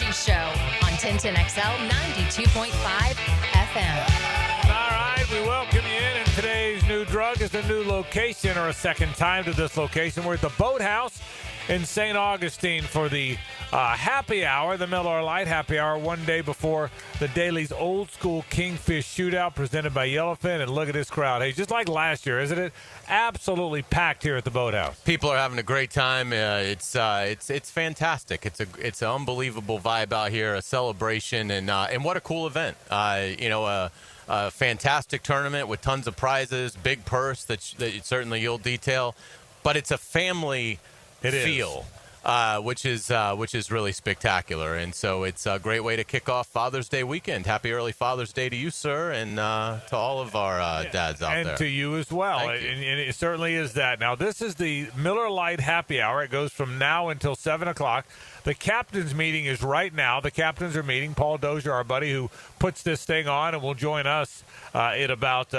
Frangie Show on 1010XL 92.5 FM. All right, we welcome you in. And today's new drug is a new location, or a second time to this location. We're at the Boathouse in St. Augustine for the happy hour, the Miller Lite happy hour, one day before the Daly's Old School Kingfish Shootout presented by Yellowfin. And look at this crowd. Hey, just like last year, isn't it? Absolutely packed here at the Boathouse. People are having a great time. It's fantastic. It's an unbelievable vibe out here, a celebration, and what a cool event. A fantastic tournament with tons of prizes, big purse that certainly you'll detail, but it's a family feel. Which is really spectacular. And so it's a great way to kick off Father's Day weekend. Happy early Father's Day to you, sir, and to all of our dads out there. And to you as well. And it certainly is that. Now, this is the Miller Lite happy hour. It goes from now until 7 o'clock. The captain's meeting is right now. The captains are meeting. Paul Dozier, our buddy who puts this thing on, and will join us in about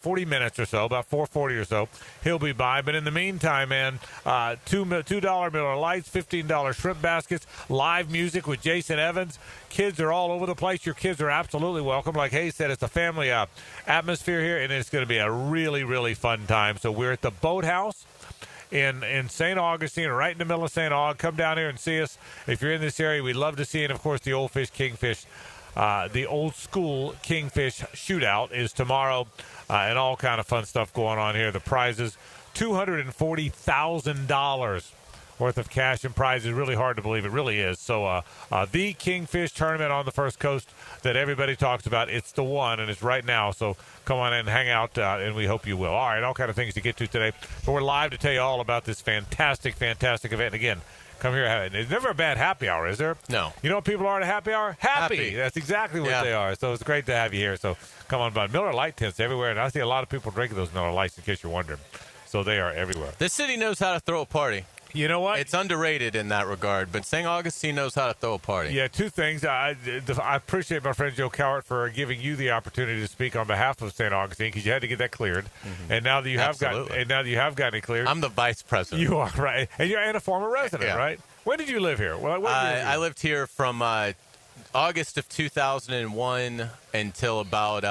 40 minutes or so, about 4:40 or so. He'll be by. But in the meantime, man, $2 Miller Lights, $15 shrimp baskets, live music with Jason Evans. Kids are all over the place. Your kids are absolutely welcome. Like Hayes said, it's a family atmosphere here, and it's going to be a really, really fun time. So we're at the Boathouse in St. Augustine, right in the middle of St. Aug. Come down here and see us. If you're in this area, we'd love to see you. And, of course, the Old Kingfish, the Old School Kingfish Shootout is tomorrow, and all kind of fun stuff going on here. The prizes, $240,000 worth of cash and prizes. Really hard to believe. It really is. So the Kingfish tournament on the First Coast that everybody talks about, it's the one, and it's right now. So come on in and hang out, and we hope you will. All right, all kind of things to get to today. But we're live to tell you all about this fantastic, fantastic event. And again, come here. There's never a bad happy hour, is there? No. You know what people are at a happy hour? Happy. That's exactly what they are. So it's great to have you here. So come on by. Miller Lite tents everywhere, and I see a lot of people drinking those Miller Lights, in case you're wondering. So they are everywhere. This city knows how to throw a party. You know what? It's underrated in that regard, but St. Augustine knows how to throw a party. Yeah, two things. I appreciate my friend Joe Cowart for giving you the opportunity to speak on behalf of St. Augustine, because you had to get that cleared. Mm-hmm. And now that you have gotten it cleared, I'm the vice president. You are, right, and you're a former resident, right? When did you live here? I lived here from August of 2001 until about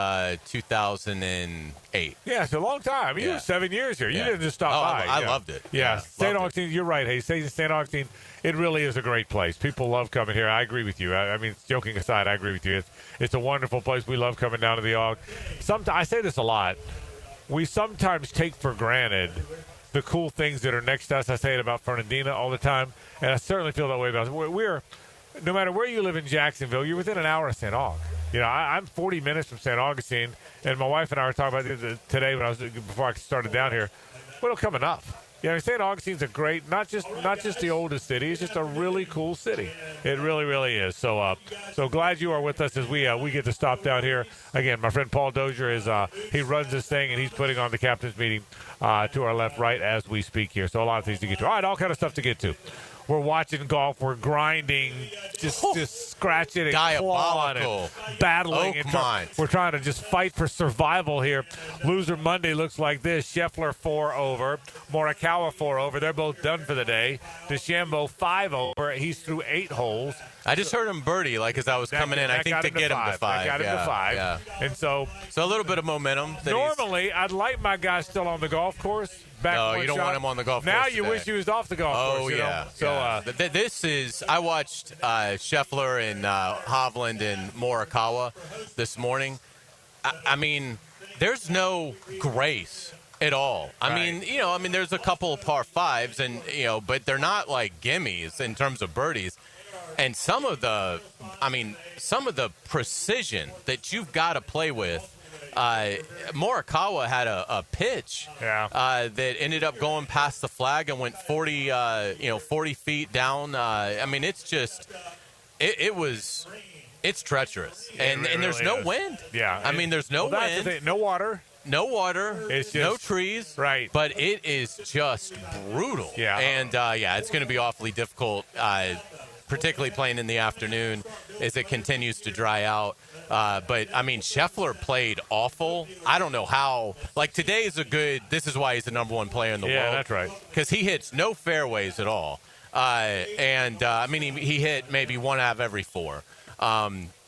2008. Yeah, it's a long time. I mean, you were 7 years here. You didn't just stop by. I loved it. Yeah, St. Augustine, you're right. Hey, St. Augustine, it really is a great place. People love coming here. I agree with you. I mean, joking aside, I agree with you. It's a wonderful place. We love coming down to the Aug. I say this a lot. We sometimes take for granted the cool things that are next to us. I say it about Fernandina all the time, and I certainly feel that way about us. We're no matter where you live in Jacksonville, you're within an hour of St. Aug. You know, I'm 40 minutes from St. Augustine, and my wife and I were talking about this today before I started down here. Well, it'll come enough. You know, St. Augustine's a great, not just the oldest city. It's just a really cool city. It really, really is. So, so glad you are with us as we get to stop down here again. My friend Paul Dozier he runs this thing, and he's putting on the captain's meeting to our left, right as we speak here. So a lot of things to get to. All right, all kind of stuff to get to. We're watching golf. We're grinding, just scratching and clawing and battling. We're trying to just fight for survival here. Loser Monday looks like this. Scheffler 4 over. Morikawa 4 over. They're both done for the day. DeChambeau 5 over. He's through 8 holes. I just heard him birdie as I was coming in. I think to get him to 5. That got him to 5. Yeah. And so a little bit of momentum. Normally, I'd like my guy still on the golf course. No, you don't want him on the golf course. Now you wish he was off the golf course. Oh, yeah. So this is – I watched Scheffler and Hovland and Morikawa this morning. I mean, there's no grace at all. I mean, there's a couple of par 5s, and but they're not like gimmies in terms of birdies. And some of the precision that you've got to play with. Morikawa had a pitch that ended up going past the flag and went 40 feet down. I mean, it's just it's treacherous, and really there's no is. wind. Yeah, I mean, there's no wind, no water. No water, it's just, no trees, right? But it is just brutal. Yeah, and it's going to be awfully difficult, particularly playing in the afternoon as it continues to dry out. But, I mean, Scheffler played awful. I don't know how. Like, today is this is why he's the number 1 player in the world. Yeah, that's right. Because he hits no fairways at all. I mean, he hit maybe 1 out of every 4.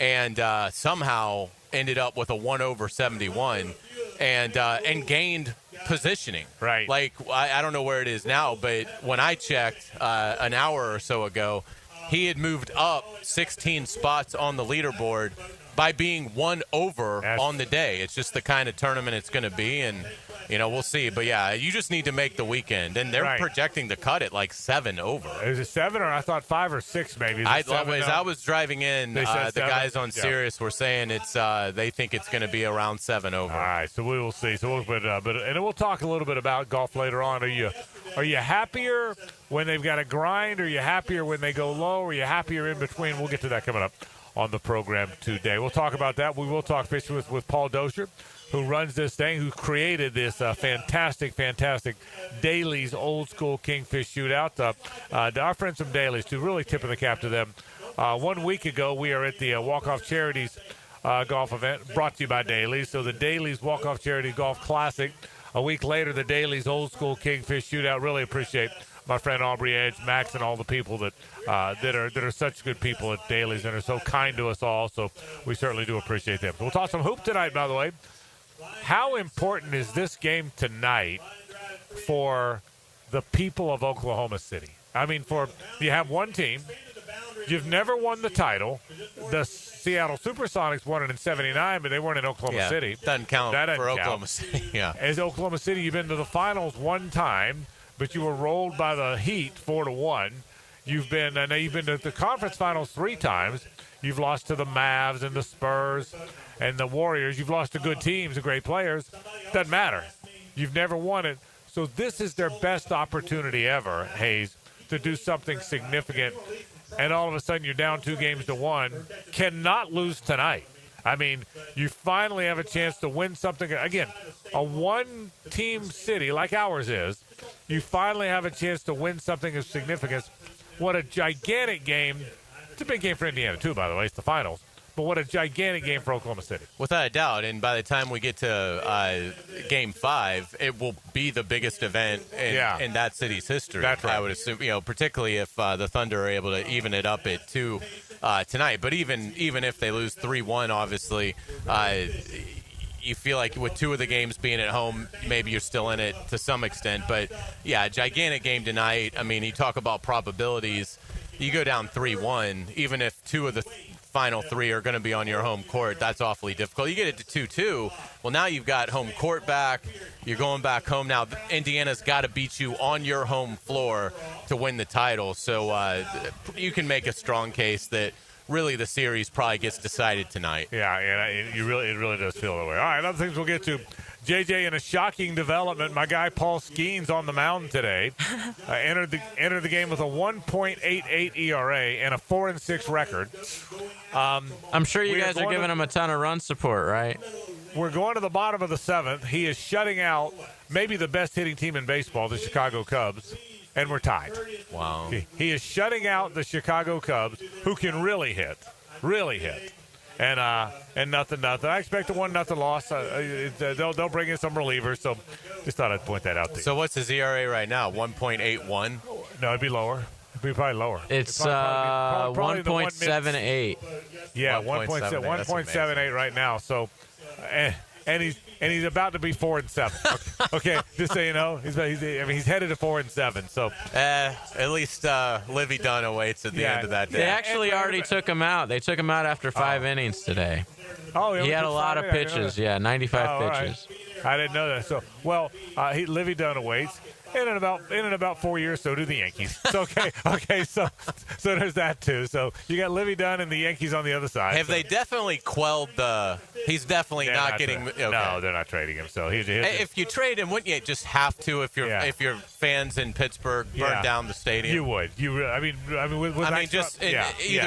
And somehow ended up with a 1 over 71 and gained positioning. Right. Like, I don't know where it is now, but when I checked an hour or so ago, he had moved up 16 spots on the leaderboard by being 1 over on the day. It's just the kind of tournament it's going to be, and we'll see. But yeah, you just need to make the weekend, and they're projecting to cut it like 7 over. Is it 7, or I thought 5 or 6 maybe? As I was driving in, the guys on Sirius were saying it's they think it's going to be around 7 over. All right, so we will see. So and we'll talk a little bit about golf later on. Are you happier when they've got to grind? Are you happier when they go low? Are you happier in between? We'll get to that coming up on the program today. We'll talk about that. We will talk fishing with Paul Dozier, who runs this thing, who created this fantastic Daly's Old School Kingfish Shootout. Our friends from Daly's, too, really tipping the cap to them. 1 week ago, we are at the Walk-Off Charities golf event, brought to you by Daly's. So the Daly's Walk-Off Charity Golf Classic. A week later, the Daly's Old School Kingfish Shootout. Really appreciate my friend Aubrey Edge, Max, and all the people that are such good people at Daly's and are so kind to us all. So we certainly do appreciate them. So we'll talk some hoop tonight, by the way. How important is this game tonight for the people of Oklahoma City? I mean, you have one team. You've never won the title. The Seattle Supersonics won it in '79, but they weren't in Oklahoma City. Doesn't count for Oklahoma City. Yeah. As Oklahoma City, you've been to the finals one time, but you were rolled by the Heat 4-1. You've been to the conference finals 3 times. You've lost to the Mavs and the Spurs and the Warriors. You've lost to good teams and great players. Doesn't matter. You've never won it. So this is their best opportunity ever, Hayes, to do something significant. And all of a sudden you're down 2-1. Cannot lose tonight. I mean, you finally have a chance to win something. Again, a one-team city like ours is, you finally have a chance to win something of significance. What a gigantic game. It's a big game for Indiana, too, by the way. It's the finals. But what a gigantic game for Oklahoma City. Without a doubt. And by the time we get to Game 5, it will be the biggest event in that city's history. That's right. I would assume, particularly if the Thunder are able to even it up at 2 tonight. But even if they lose 3-1, obviously, you feel like with 2 of the games being at home, maybe you're still in it to some extent. But, yeah, gigantic game tonight. I mean, you talk about probabilities. You go down 3-1, even if 2 of the final 3 are going to be on your home court, that's awfully difficult. You get it to 2-2. Well, now you've got home court back. You're going back home now. Indiana's got to beat you on your home floor to win the title. So you can make a strong case that really the series probably gets decided tonight. Yeah, and it really does feel that way. All right, other things we'll get to. JJ, in a shocking development, my guy Paul Skeens on the mound today entered the game with a 1.88 ERA and a 4-6 record. I'm sure you guys are giving him a ton of run support, right? We're going to the bottom of the 7th. He is shutting out maybe the best hitting team in baseball, the Chicago Cubs, and we're tied. Wow. He is shutting out the Chicago Cubs, who can really hit. And nothing. I expect a 1-0 loss. They'll bring in some relievers, so just thought I'd point that out to you. So what's his ERA right now? 1.81? No, it'd be lower. It'd be probably lower. It's 1.78. Yeah, 1.78 right now. So, and he's about to be 4-7. Okay, just so you know, he's headed to 4-7. So, at least Livy Dunn awaits at the end of that day. They actually already took him out. They took him out after 5 innings today. Oh, he had a lot of pitches. Yeah, 95 pitches. Right. I didn't know that. So, Livy Dunn awaits. And in about 4 years, so do the Yankees. So, okay. So there's that too. So you got Livy Dunn and the Yankees on the other side. Have they definitely quelled the? He's definitely not getting. Okay. No, they're not trading him. So if you trade him, wouldn't you just have to? If your fans in Pittsburgh burn down the stadium, you would. Either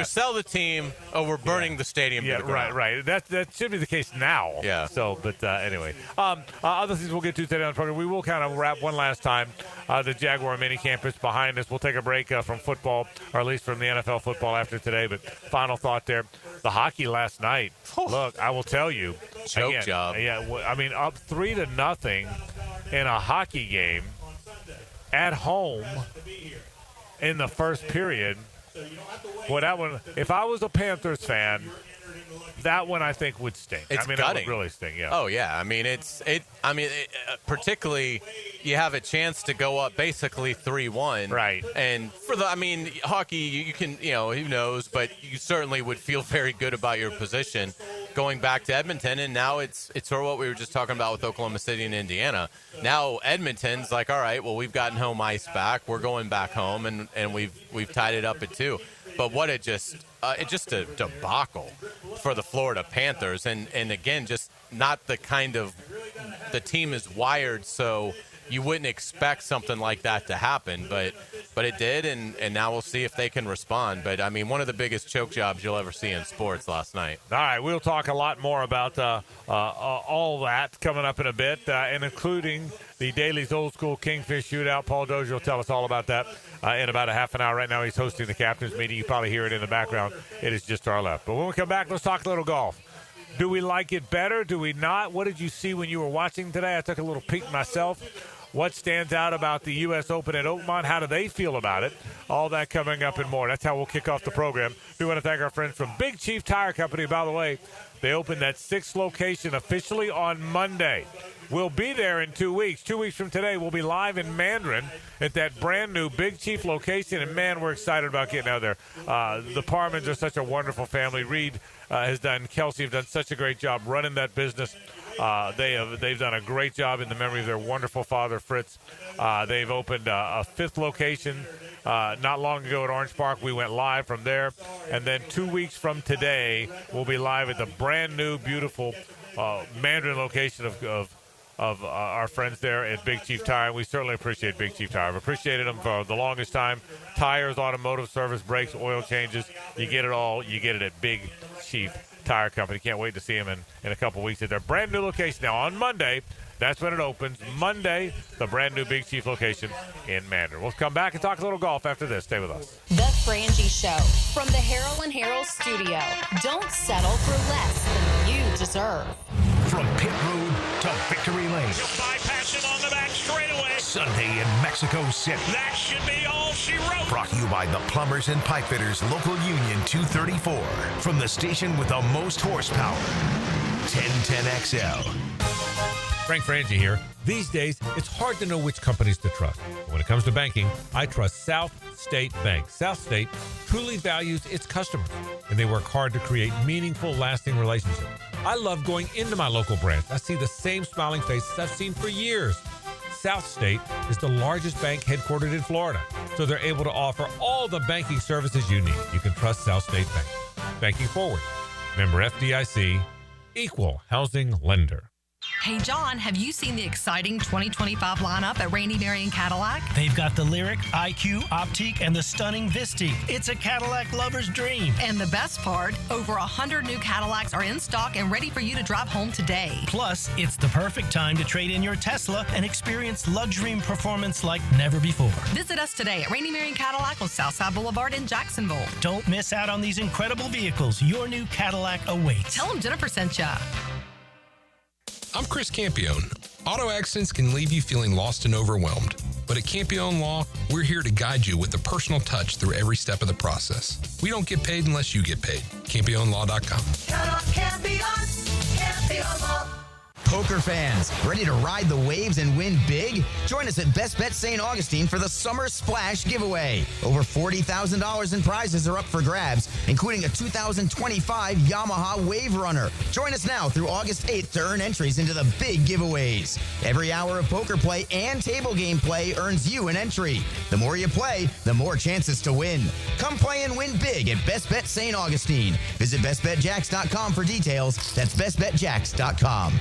sell the team or we're burning the stadium. Yeah, right. That should be the case now. Yeah. So, but anyway, other things we'll get to today on the program. We will kind of wrap one last time. The Jaguar mini campus behind us. We'll take a break from football, or at least from the NFL football after today. But final thought there. The hockey last night. Look, I will tell you. Choke job. Yeah, I mean, up 3-0 in a hockey game at home. in the first period. Well, that one, if I was a Panthers fan, that one I think would sting. It's that gutting. would really sting, yeah. Oh, yeah. I mean, particularly you have a chance to go up basically 3-1. Right. And hockey, you can, who knows, but you certainly would feel very good about your position going back to Edmonton. And now it's sort of what we were just talking about with Oklahoma City and Indiana. Now Edmonton's like, all right, well, we've gotten home ice back. We're going back home, and we've tied it up at 2. But what it's just a debacle for the Florida Panthers. And again, just not the kind of – the team is wired so you wouldn't expect something like that to happen. But it did, and now we'll see if they can respond. But, I mean, one of the biggest choke jobs you'll ever see in sports last night. All right, we'll talk a lot more about all that coming up in a bit, and including the Dailies Old School Kingfish Shootout. Paul Dozier will tell us all about that in about a half an hour. Right now he's hosting the captain's meeting. You probably hear it in the background. It is just to our left. But when we come back, let's talk a little golf. Do we like it better? Do we not? What did you see when you were watching today? I took a little peek myself. What stands out about the U.S. Open at Oakmont? How do they feel about it? All that coming up and more. That's how we'll kick off the program. We want to thank our friends from Big Chief Tire Company. By the way, they opened that 6th location officially on Monday. We'll be there in 2 weeks. 2 weeks from today, we'll be live in Mandarin at that brand-new Big Chief location. And, man, we're excited about getting out there. The Parmans are such a wonderful family. Reed Kelsey have done such a great job running that business. They've done a great job in the memory of their wonderful father, Fritz. They've opened a 5th location not long ago at Orange Park. We went live from there. And then 2 weeks from today, we'll be live at the brand-new, beautiful Mandarin location of our friends there at Big Chief Tire. We certainly appreciate Big Chief Tire. I've appreciated them for the longest time. Tires, automotive service, brakes, oil changes. You get it all. You get it at Big Chief Tire Company. Can't wait to see them in a couple weeks at their brand new location. Now, on Monday, that's when it opens. Monday, the brand new Big Chief location in Mandarin. We'll come back and talk a little golf after this. Stay with us. The Frangie Show from the Harrell and Harrell studio. Don't settle for less than you deserve. From pit road to victory lane. He'll bypass him on the back straightaway. Sunday in Mexico City. That should be all she wrote. Brought to you by the Plumbers and Pipe Fitters Local Union 234. From the station with the most horsepower. 1010XL. Frank Frangie here. These days, it's hard to know which companies to trust. But when it comes to banking, I trust South State Bank. South State truly values its customers, and they work hard to create meaningful, lasting relationships. I love going into my local branch. I see the same smiling faces I've seen for years. South State is the largest bank headquartered in Florida, so they're able to offer all the banking services you need. You can trust South State Bank. Banking forward. Member FDIC, equal housing lender. Hey, John, have you seen the exciting 2025 lineup at Randy Marion Cadillac? They've got the Lyric, IQ, Optique, and the stunning Vistique. It's a Cadillac lover's dream. And the best part, over 100 new Cadillacs are in stock and ready for you to drive home today. Plus, it's the perfect time to trade in your Tesla and experience luxury and performance like never before. Visit us today at Randy Marion Cadillac on Southside Boulevard in Jacksonville. Don't miss out on these incredible vehicles. Your new Cadillac awaits. Tell them Jennifer sent ya. I'm Chris Campione. Auto accidents can leave you feeling lost and overwhelmed. But at Campione Law, we're here to guide you with a personal touch through every step of the process. We don't get paid unless you get paid. CampioneLaw.com. Count on Campione. Campione Law. Poker fans, ready to ride the waves and win big? Join us at Best Bet St. Augustine for the Summer Splash giveaway. Over $40,000 in prizes are up for grabs, including a 2025 Yamaha Wave Runner. Join us now through August 8th to earn entries into the big giveaways. Every hour of poker play and table game play earns you an entry. The more you play, the more chances to win. Come play and win big at Best Bet St. Augustine. Visit bestbetjacks.com for details. That's bestbetjacks.com.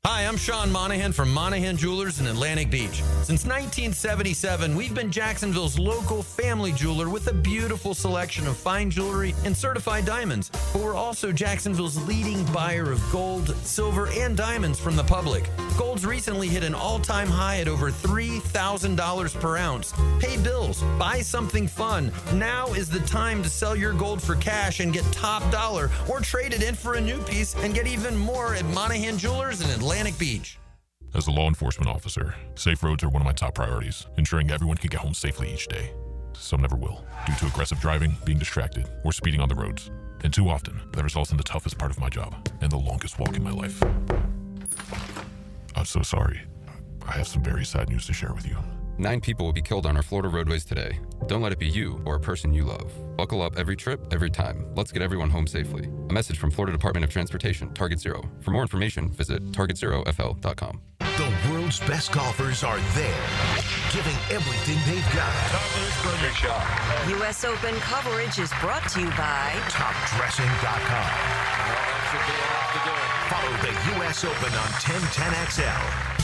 Hi, I'm Sean Monahan from Monahan Jewelers in Atlantic Beach. Since 1977, we've been Jacksonville's local family jeweler with a beautiful selection of fine jewelry and certified diamonds. But we're also Jacksonville's leading buyer of gold, silver, and diamonds from the public. Gold's recently hit an all-time high at over $3,000 per ounce. Pay bills, buy something fun. Now is the time to sell your gold for cash and get top dollar, or trade it in for a new piece and get even more at Monahan Jewelers in Atlantic Beach. As a law enforcement officer, safe roads are one of my top priorities, ensuring everyone can get home safely each day. some never will, due to aggressive driving, being distracted, or speeding on the roads. And too often, that results in the toughest part of my job and the longest walk in my life. I'm so sorry. I have some very sad news to share with you. 9 people will be killed on our Florida roadways today. Don't let it be you or a person you love. Buckle up every trip, every time. Let's get everyone home safely. A message from Florida Department of Transportation, Target Zero. For more information, visit targetzerofl.com. The world's best golfers are there, giving everything they've got. U.S. Open coverage is brought to you by TopDressing.com. Follow the U.S. Open on 1010XL.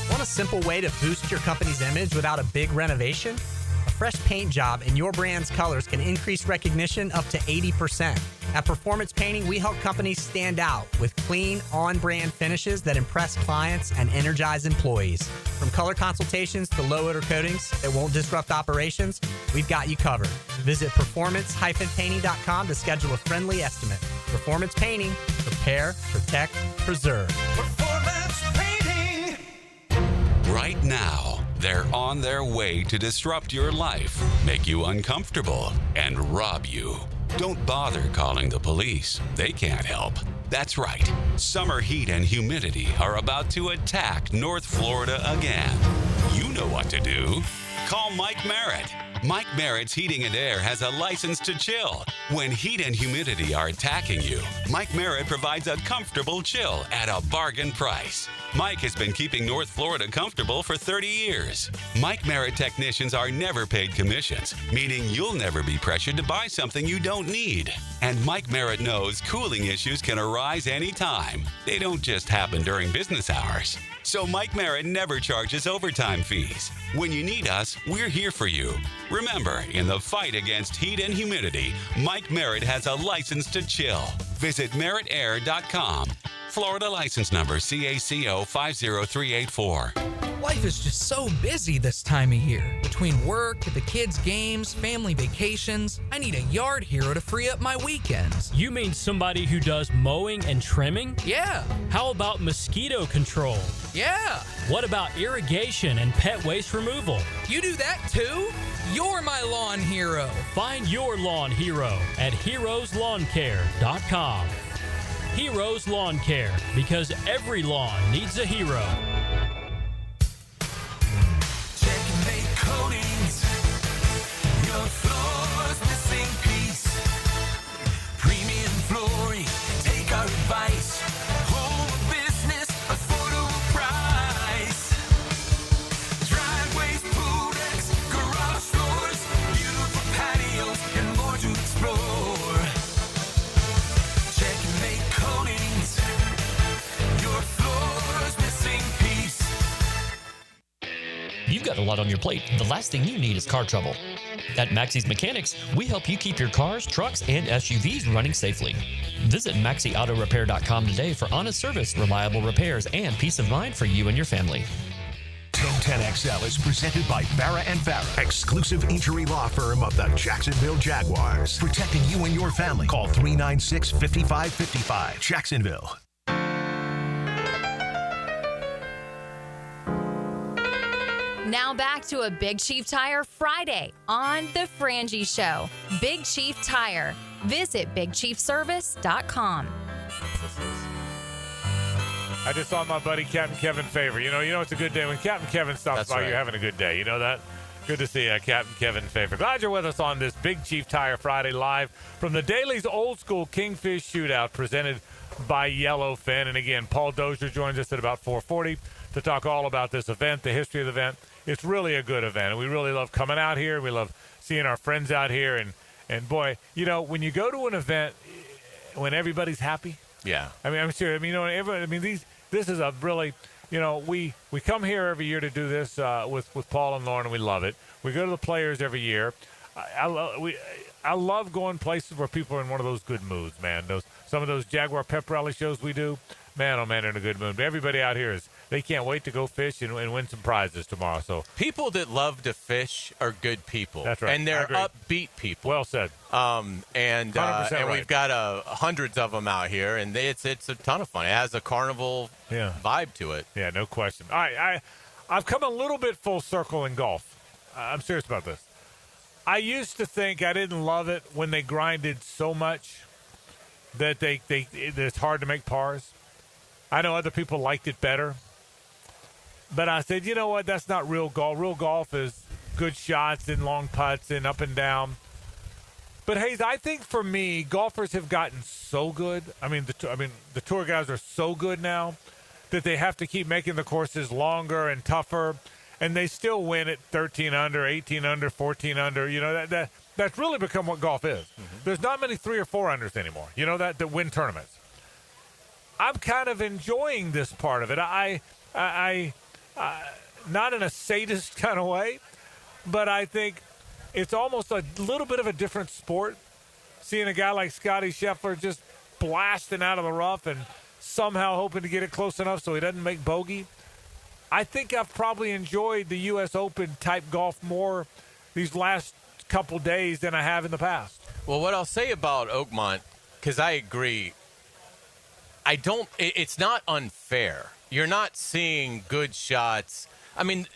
Want a simple way to boost your company's image without a big renovation? A fresh paint job in your brand's colors can increase recognition up to 80%. At Performance Painting, we help companies stand out with clean, on-brand finishes that impress clients and energize employees. From color consultations to low-odor coatings that won't disrupt operations, we've got you covered. Visit performance-painting.com to schedule a friendly estimate. Performance Painting. Prepare, protect, preserve. Performance Painting. Right now, they're on their way to disrupt your life, make you uncomfortable, and rob you. Don't bother calling the police. They can't help. That's right. Summer heat and humidity are about to attack North Florida again. You know what to do. Call Mike Merritt. Mike Merritt's Heating and Air has a license to chill. When heat and humidity are attacking you, Mike Merritt provides a comfortable chill at a bargain price. Mike has been keeping North Florida comfortable for 30 years. Mike Merritt technicians are never paid commissions, meaning you'll never be pressured to buy something you don't need. And Mike Merritt knows cooling issues can arise anytime. They don't just happen during business hours. So Mike Merritt never charges overtime fees. When you need us, we're here for you. Remember, in the fight against heat and humidity, Mike Merritt has a license to chill. Visit merrittair.com. Florida license number CACO 50384. Life is just so busy this time of year. Between work, the kids' games, family vacations, I need a yard hero to free up my weekends. You mean somebody who does mowing and trimming? Yeah. How about mosquito control? Yeah. What about irrigation and pet waste removal? You do that too? You're my lawn hero. Find your lawn hero at heroeslawncare.com. Heroes Lawn Care, because every lawn needs a hero. Checkmate Coatings. Your floor's missing piece. Premium flooring. Take our advice. Home business, affordable price. Driveways, pool decks, garage doors, beautiful patios, and more to explore. Checkmate Coatings. Your floor's missing piece. You've got a lot on your plate. The last thing you need is car trouble. At Maxie's Mechanics, we help you keep your cars, trucks, and SUVs running safely. Visit MaxieAutoRepair.com today for honest service, reliable repairs, and peace of mind for you and your family. 1010XL is presented by Farah and Farah, exclusive injury law firm of the Jacksonville Jaguars. Protecting you and your family. Call 396-5555. Jacksonville. Now back to a Big Chief Tire Friday on The Frangie Show. Big Chief Tire. Visit BigChiefService.com. I just saw my buddy Captain Kevin Favor. You know it's a good day when Captain Kevin stops That's by. right. You're having a good day. You know that? Good to see Captain Kevin Favor. Glad you're with us on this Big Chief Tire Friday live from the Dailies Old School Kingfish Shootout presented by Yellowfin. And again, Paul Dozier joins us at about 4:40 to talk all about this event, the history of the event. It's really a good event, and we really love coming out here. We love seeing our friends out here. And boy, when you go to an event when everybody's happy, Yeah. I mean, I'm serious. I mean, this is a really, we come here every year to do this with Paul and Lauren, and we love it. We go to the Players every year. I love going places where people are in one of those good moods, man. Some of those Jaguar pep rally shows we do, man, oh man, they're in a good mood. But everybody out here they can't wait to go fish and win some prizes tomorrow. So people that love to fish are good people. That's right. And they're I agree. upbeat people. Well said. And 100% right. we've got hundreds of them out here, and it's a ton of fun. It has a carnival vibe to it. Yeah, no question. All right, I've come a little bit full circle in golf. I'm serious about this. I used to think I didn't love it when they grinded so much that it's hard to make pars. I know other people liked it better. But I said, you know what? That's not real golf. Real golf is good shots and long putts and up and down. But, Hayes, I think for me, golfers have gotten so good. The tour guys are so good now that they have to keep making the courses longer and tougher, and they still win at 13 under, 18 under, 14 under. You know, that's really become what golf is. Mm-hmm. There's not many 3 or 4 unders anymore, you know, that win tournaments. I'm kind of enjoying this part of it. I not in a sadist kind of way, but I think it's almost a little bit of a different sport. Seeing a guy like Scotty Scheffler just blasting out of the rough and somehow hoping to get it close enough so he doesn't make bogey. I think I've probably enjoyed the U.S. Open type golf more these last couple days than I have in the past. Well, what I'll say about Oakmont, because I agree, it's not unfair. You're not seeing good shots. I mean,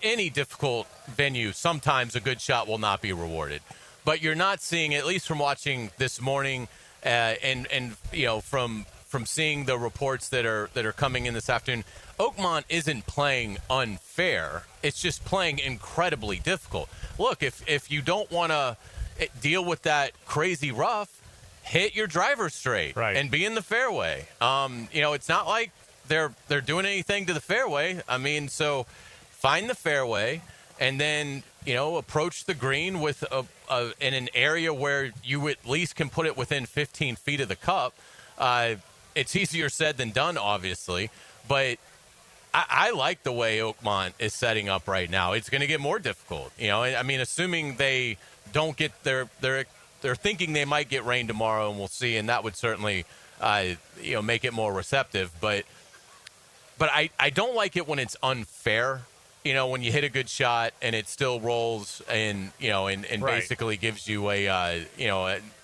any difficult venue, sometimes a good shot will not be rewarded. But you're not seeing, at least from watching this morning, and you know from seeing the reports that are coming in this afternoon, Oakmont isn't playing unfair. It's just playing incredibly difficult. Look, if you don't want to deal with that crazy rough, hit your driver straight and be in the fairway. You know, it's not like they're doing anything to the fairway. I mean, so find the fairway and then, you know, approach the green with in an area where you at least can put it within 15 feet of the cup. It's easier said than done, obviously, but I like the way Oakmont is setting up right now. It's going to get more difficult. You know, I mean, assuming they don't get they're thinking they might get rain tomorrow, and we'll see, and that would certainly, you know, make it more receptive. But I don't like it when it's unfair. You know, when you hit a good shot and it still rolls and, you know, and basically gives you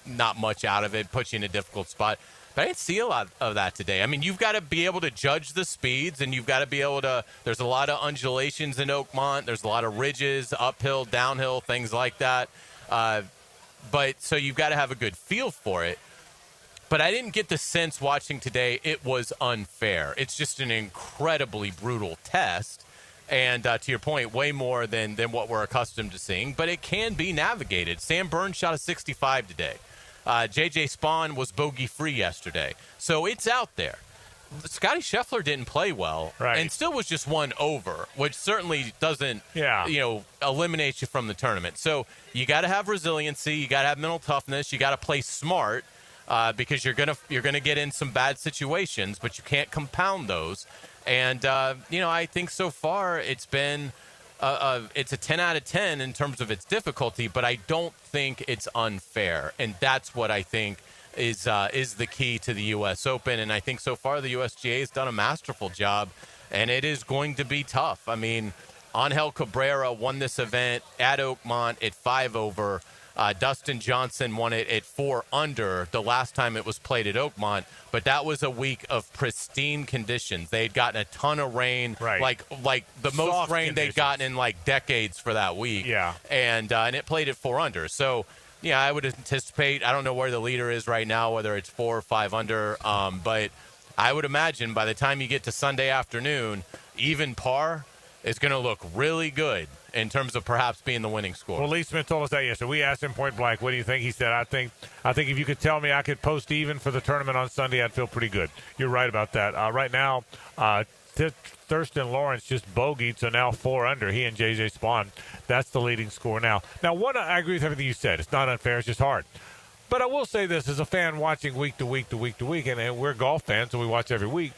not much out of it, puts you in a difficult spot. But I didn't see a lot of that today. I mean, you've got to be able to judge the speeds, and you've got to be able to – there's a lot of undulations in Oakmont. There's a lot of ridges, uphill, downhill, things like that. But so you've got to have a good feel for it. But I didn't get the sense watching today it was unfair. It's just an incredibly brutal test. And to your point, way more than what we're accustomed to seeing. But it can be navigated. Sam Burns shot a 65 today. J.J. Spawn was bogey-free yesterday. So it's out there. Scotty Scheffler didn't play well and still was just one over, which certainly doesn't eliminate you from the tournament. So you got to have resiliency. You got to have mental toughness. You got to play smart because you're gonna get in some bad situations, but you can't compound those. And, I think so far it's been it's a 10 out of 10 in terms of its difficulty, but I don't think it's unfair. And that's what I think is the key to the U.S. Open. And I think so far the USGA has done a masterful job, and it is going to be tough. I mean, Angel Cabrera won this event at Oakmont at 5 over. Dustin Johnson won it at 4 under the last time it was played at Oakmont, but that was a week of pristine conditions. They had gotten a ton of rain, like the most rain they'd gotten in like decades for that week. Yeah, and it played at 4 under. So, yeah, I would anticipate. I don't know where the leader is right now, whether it's 4 or 5 under, but I would imagine by the time you get to Sunday afternoon, even par is going to look really good in terms of perhaps being the winning score. Well, Lee Smith told us that yesterday. We asked him point blank, what do you think? He said, I think if you could tell me I could post even for the tournament on Sunday, I'd feel pretty good. You're right about that. Right now, Thurston Lawrence just bogeyed, so now 4 under. He and J.J. Spawn, that's the leading score now. Now, I agree with everything you said. It's not unfair. It's just hard. But I will say this, as a fan watching week to week to week to week, and we're golf fans, so we watch every week,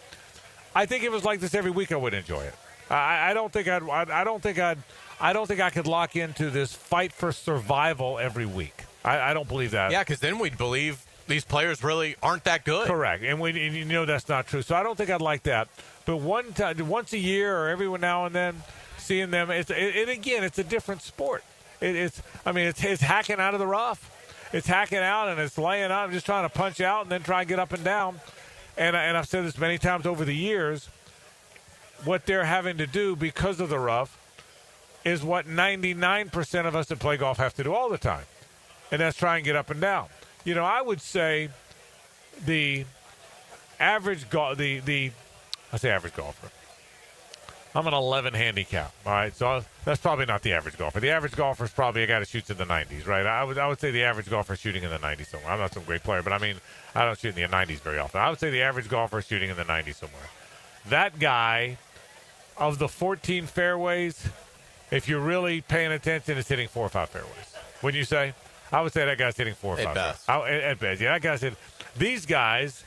I think if it was like this every week, I would enjoy it. I don't think I could lock into this fight for survival every week. I don't believe that. Yeah, because then we'd believe these players really aren't that good. Correct, and you know that's not true. So I don't think I'd like that. But once a year or every now and then, seeing them, it's a different sport. It's hacking out of the rough. It's hacking out and it's laying out, just trying to punch out and then try and get up and down. And I've said this many times over the years. What they're having to do because of the rough, is what 99% of us that play golf have to do all the time, and that's try and get up and down. You know, I would say the average I say average golfer. I'm an 11 handicap, all right? So that's probably not the average golfer. The average golfer is probably a guy that shoots in the 90s, right? I would say the average golfer is shooting in the 90s somewhere. I'm not some great player, but I mean, I don't shoot in the 90s very often. I would say the average golfer is shooting in the 90s somewhere. That guy, of the 14 fairways, if you're really paying attention, is hitting 4 or 5 fairways. Wouldn't you say? I would say that guy's hitting 4 or 5 At best. At best, yeah. That guy's hitting. These guys,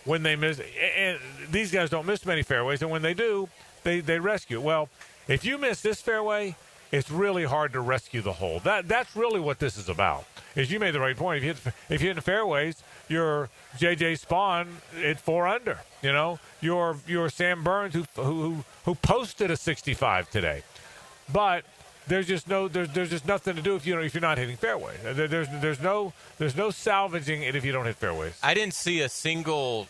when they miss, and these guys don't miss many fairways, and when they do, they rescue. Well, if you miss this fairway, it's really hard to rescue the hole. That's really what this is about. Is you made the right point. If you hit the fairways, you're J.J. Spawn at 4 under. You know, you're Sam Burns who posted a 65 today, but there's just nothing to do if you're not hitting fairways. There's no salvaging it if you don't hit fairways. I didn't see a single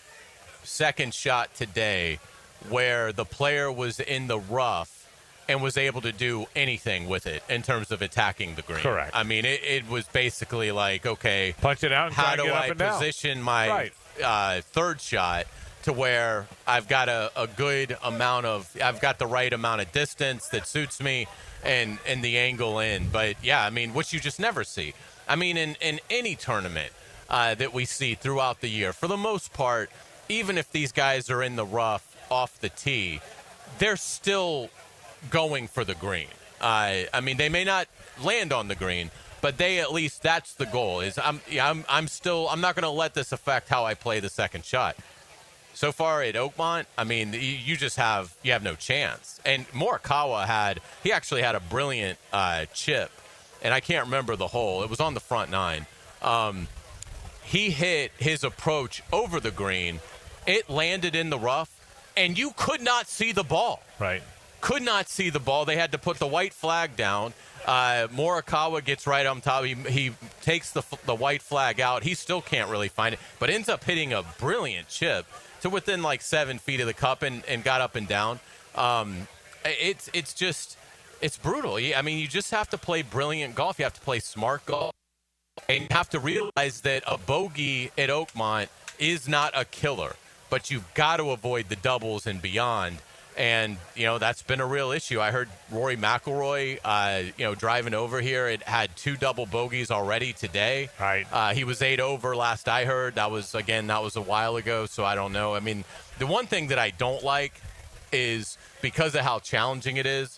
second shot today where the player was in the rough and was able to do anything with it in terms of attacking the green. Correct. I mean, it was basically like, okay, punch it out and how try to do get up I and down. position my third shot to where I've got a good amount of, I've got the right amount of distance that suits me and the angle in. But, yeah, I mean, which you just never see. I mean, in any tournament that we see throughout the year, for the most part, even if these guys are in the rough off the tee, they're still going for the green. I mean, they may not land on the green, but they at least, that's the goal. Is I'm not going to let this affect how I play the second shot. So far at Oakmont, I mean, you have no chance. And Morikawa actually had a brilliant chip, and I can't remember the hole. It was on the front 9. He hit his approach over the green. It landed in the rough, and you could not see the ball. Right. Could not see the ball. They had to put the white flag down. Morikawa gets right on top. He takes the white flag out. He still can't really find it, but ends up hitting a brilliant chip to within like 7 feet of the cup and got up and down. It's brutal. I mean, you just have to play brilliant golf. You have to play smart golf. And you have to realize that a bogey at Oakmont is not a killer, but you've got to avoid the doubles and beyond. And, that's been a real issue. I heard Rory McIlroy, driving over here, it had 2 double bogeys already today. Right. He was 8 over last I heard. That was a while ago, so I don't know. I mean, the one thing that I don't like is because of how challenging it is,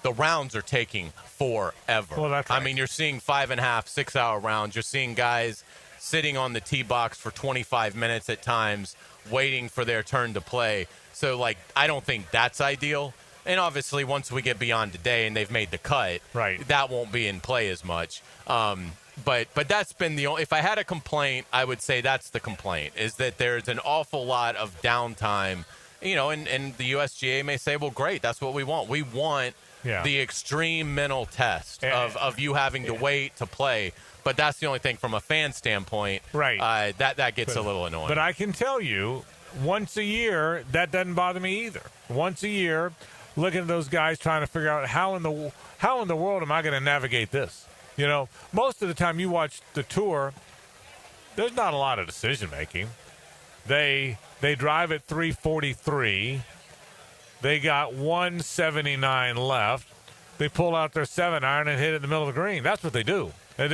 the rounds are taking forever. Well, that's right. I mean, you're seeing 5.5, 6-hour rounds. You're seeing guys sitting on the tee box for 25 minutes at times, waiting for their turn to play. So, I don't think that's ideal. And obviously, once we get beyond today and they've made the cut, right, that won't be in play as much. But that's been the only. If I had a complaint, I would say that's the complaint, is that there's an awful lot of downtime. And the USGA may say, well, great, that's what we want. We want the extreme mental test of you having to wait to play. But that's the only thing from a fan standpoint. Right. That gets a little annoying. But I can tell you, once a year, that doesn't bother me either. Once a year, looking at those guys trying to figure out how in the world am I going to navigate this? Most of the time you watch the tour, there's not a lot of decision making. They drive at 343. They got 179 left. They pull out their 7-iron and hit it in the middle of the green. That's what they do. And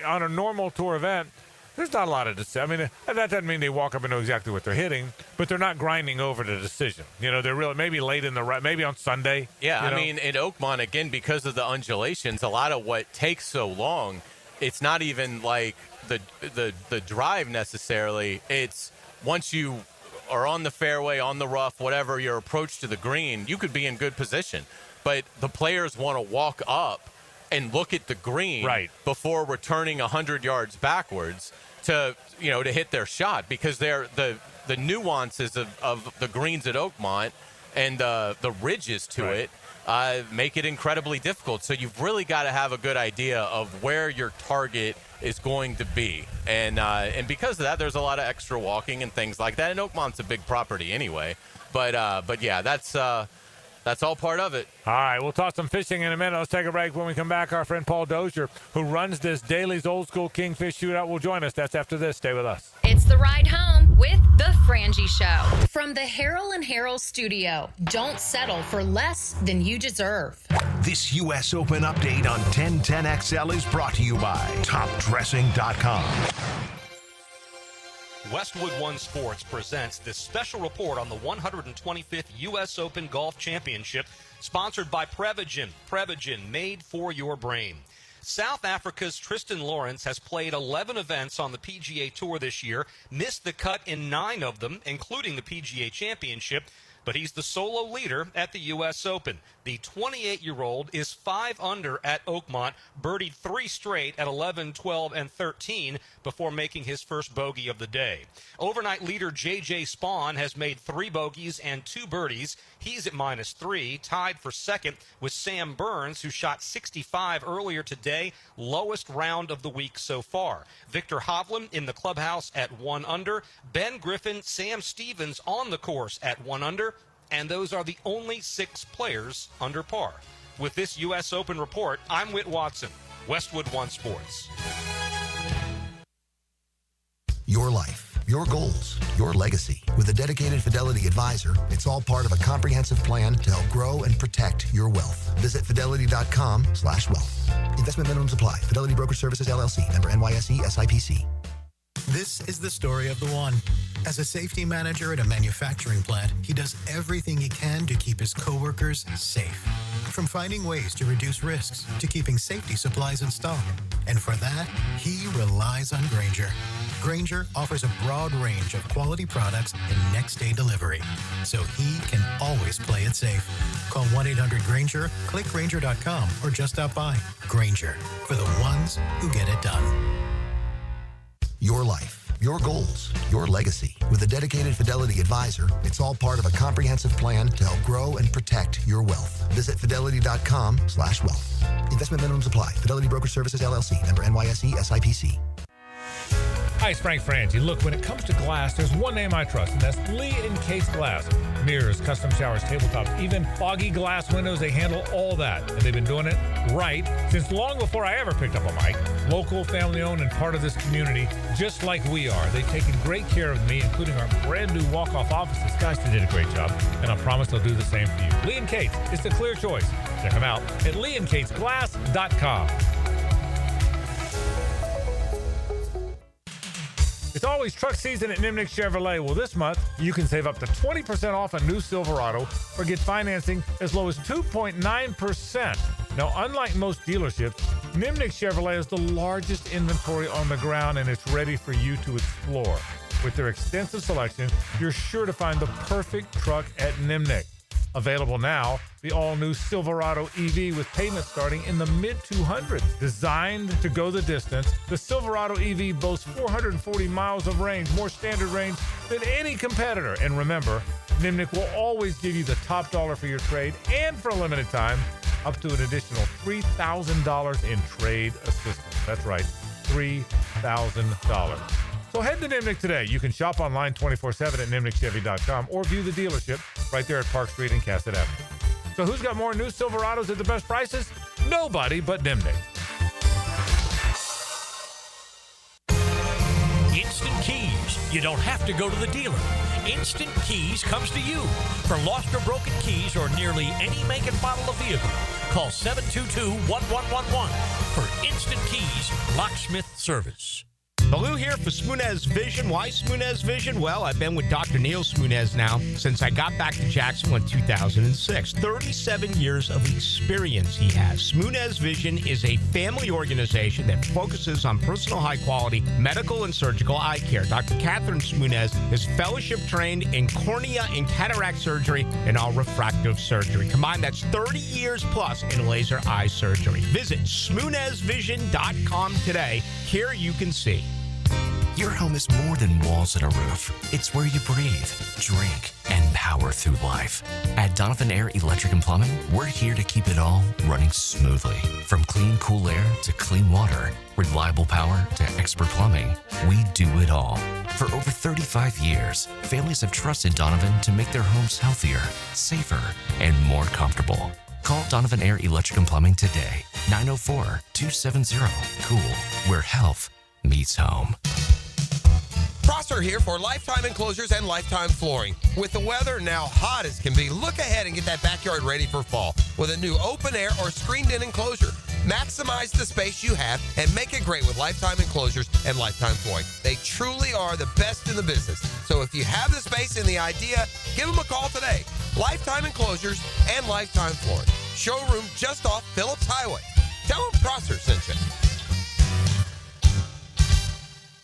on a normal tour event, there's not a lot of decision. I mean, that doesn't mean they walk up and know exactly what they're hitting, but they're not grinding over the decision. They're really maybe late in maybe on Sunday. Yeah, I mean, in Oakmont, again, because of the undulations, a lot of what takes so long, it's not even like the drive necessarily. It's once you are on the fairway, on the rough, whatever, your approach to the green, you could be in good position. But the players want to walk up and look at the green before returning 100 yards backwards to hit their shot, because they're the nuances of the greens at Oakmont and the ridges to it make it incredibly difficult. So you've really got to have a good idea of where your target is going to be. And because of that, there's a lot of extra walking and things like that. And Oakmont's a big property anyway. But yeah, that's all part of it. All right, we'll talk some fishing in a minute. Let's take a break. When we come back, our friend Paul Dozier, who runs this Daly's Old School Kingfish Shootout, will join us. That's after this. Stay with us. It's the ride home with the Frangie Show. From the Harrell and Harrell studio, don't settle for less than you deserve. This U.S. Open update on 1010XL is brought to you by TopDressing.com. Westwood One Sports presents this special report on the 125th U.S. Open Golf Championship, sponsored by Prevagen. Prevagen, made for your brain. South Africa's Tristan Lawrence has played 11 events on the PGA Tour this year, missed the cut in 9 of them, including the PGA Championship, but he's the solo leader at the U.S. Open. The 28-year-old is 5 under at Oakmont, birdied 3 straight at 11, 12, and 13 before making his first bogey of the day. Overnight leader J.J. Spawn has made 3 bogeys and 2 birdies. He's at -3, tied for second with Sam Burns, who shot 65 earlier today, lowest round of the week so far. Victor Hovland in the clubhouse at 1 under. Ben Griffin, Sam Stevens on the course at 1 under. And those are the only 6 players under par. With this U.S. Open report, I'm Whit Watson, Westwood One Sports. Your life, your goals, your legacy. With a dedicated Fidelity advisor, it's all part of a comprehensive plan to help grow and protect your wealth. Visit fidelity.com/wealth. Investment minimums apply. Fidelity Brokerage Services, LLC. Member NYSE, SIPC. This is the story of the one. As a safety manager at a manufacturing plant, he does everything he can to keep his coworkers safe. From finding ways to reduce risks to keeping safety supplies in stock. And for that, he relies on Grainger. Grainger offers a broad range of quality products and next-day delivery, so he can always play it safe. Call 1-800-GRAINGER, click Grainger.com, or just stop by. Grainger, for the ones who get it done. Your life, your goals, your legacy. With a dedicated Fidelity advisor, it's all part of a comprehensive plan to help grow and protect your wealth. Visit fidelity.com/wealth. Investment minimums apply. Fidelity Brokerage Services, LLC. Member NYSE, SIPC. Hi, it's Frank Frangie. Look, when it comes to glass, there's one name I trust, and that's Lee & Case Glass. Mirrors, custom showers, tabletops, even foggy glass windows, they handle all that. And they've been doing it right since long before I ever picked up a mic. Local, family-owned, and part of this community, just like we are. They've taken great care of me, including our brand-new walk-off offices. Guys, they did a great job, and I promise they'll do the same for you. Lee & Case, it's the clear choice. Check them out at leeandcaseglass.com. It's always truck season at Nimnick Chevrolet. Well, this month, you can save up to 20% off a new Silverado or get financing as low as 2.9%. Now, unlike most dealerships, Nimnick Chevrolet is the largest inventory on the ground, and it's ready for you to explore. With their extensive selection, you're sure to find the perfect truck at Nimnick. Available now, the all-new Silverado EV with payments starting in the mid-200s. Designed to go the distance, the Silverado EV boasts 440 miles of range, more standard range than any competitor. And remember, Nimnick will always give you the top dollar for your trade, and for a limited time, up to an additional $3,000 in trade assistance. That's right, $3,000. So head to Nimnick today. You can shop online 24/7 at nimnickchevy.com or view the dealership right there at Park Street and Cassett Avenue. So who's got more new Silverados at the best prices? Nobody but Nimnick. Instant Keys. You don't have to go to the dealer. Instant Keys comes to you. For lost or broken keys or nearly any make and model of vehicle, call 722-1111 for Instant Keys locksmith service. Baloo here for Smunez Vision. Why Smunez Vision? Well, I've been with Dr. Neil Smunez now since I got back to Jacksonville in 2006. 37 years of experience he has. Smunez Vision is a family organization that focuses on personal high-quality medical and surgical eye care. Dr. Catherine Smunez is fellowship trained in cornea and cataract surgery and all refractive surgery. Combined, that's 30 years plus in laser eye surgery. Visit SmunezVision.com today. Here you can see. Your home is more than walls and a roof. It's where you breathe, drink, and power through life. At Donovan Air Electric and Plumbing, we're here to keep it all running smoothly. From clean, cool air to clean water, reliable power to expert plumbing, we do it all. For over 35 years, families have trusted Donovan to make their homes healthier, safer, and more comfortable. Call Donovan Air Electric and Plumbing today, 904-270-COOL, where health meets home. Prosser here for Lifetime Enclosures and Lifetime Flooring. With the weather now hot as can be, look ahead and get that backyard ready for fall with a new open air or screened-in enclosure. Maximize the space you have and make it great with Lifetime Enclosures and Lifetime Flooring. They truly are the best in the business. So if you have the space and the idea, give them a call today. Lifetime Enclosures and Lifetime Flooring. Showroom just off Phillips Highway. Tell them Prosser sent you.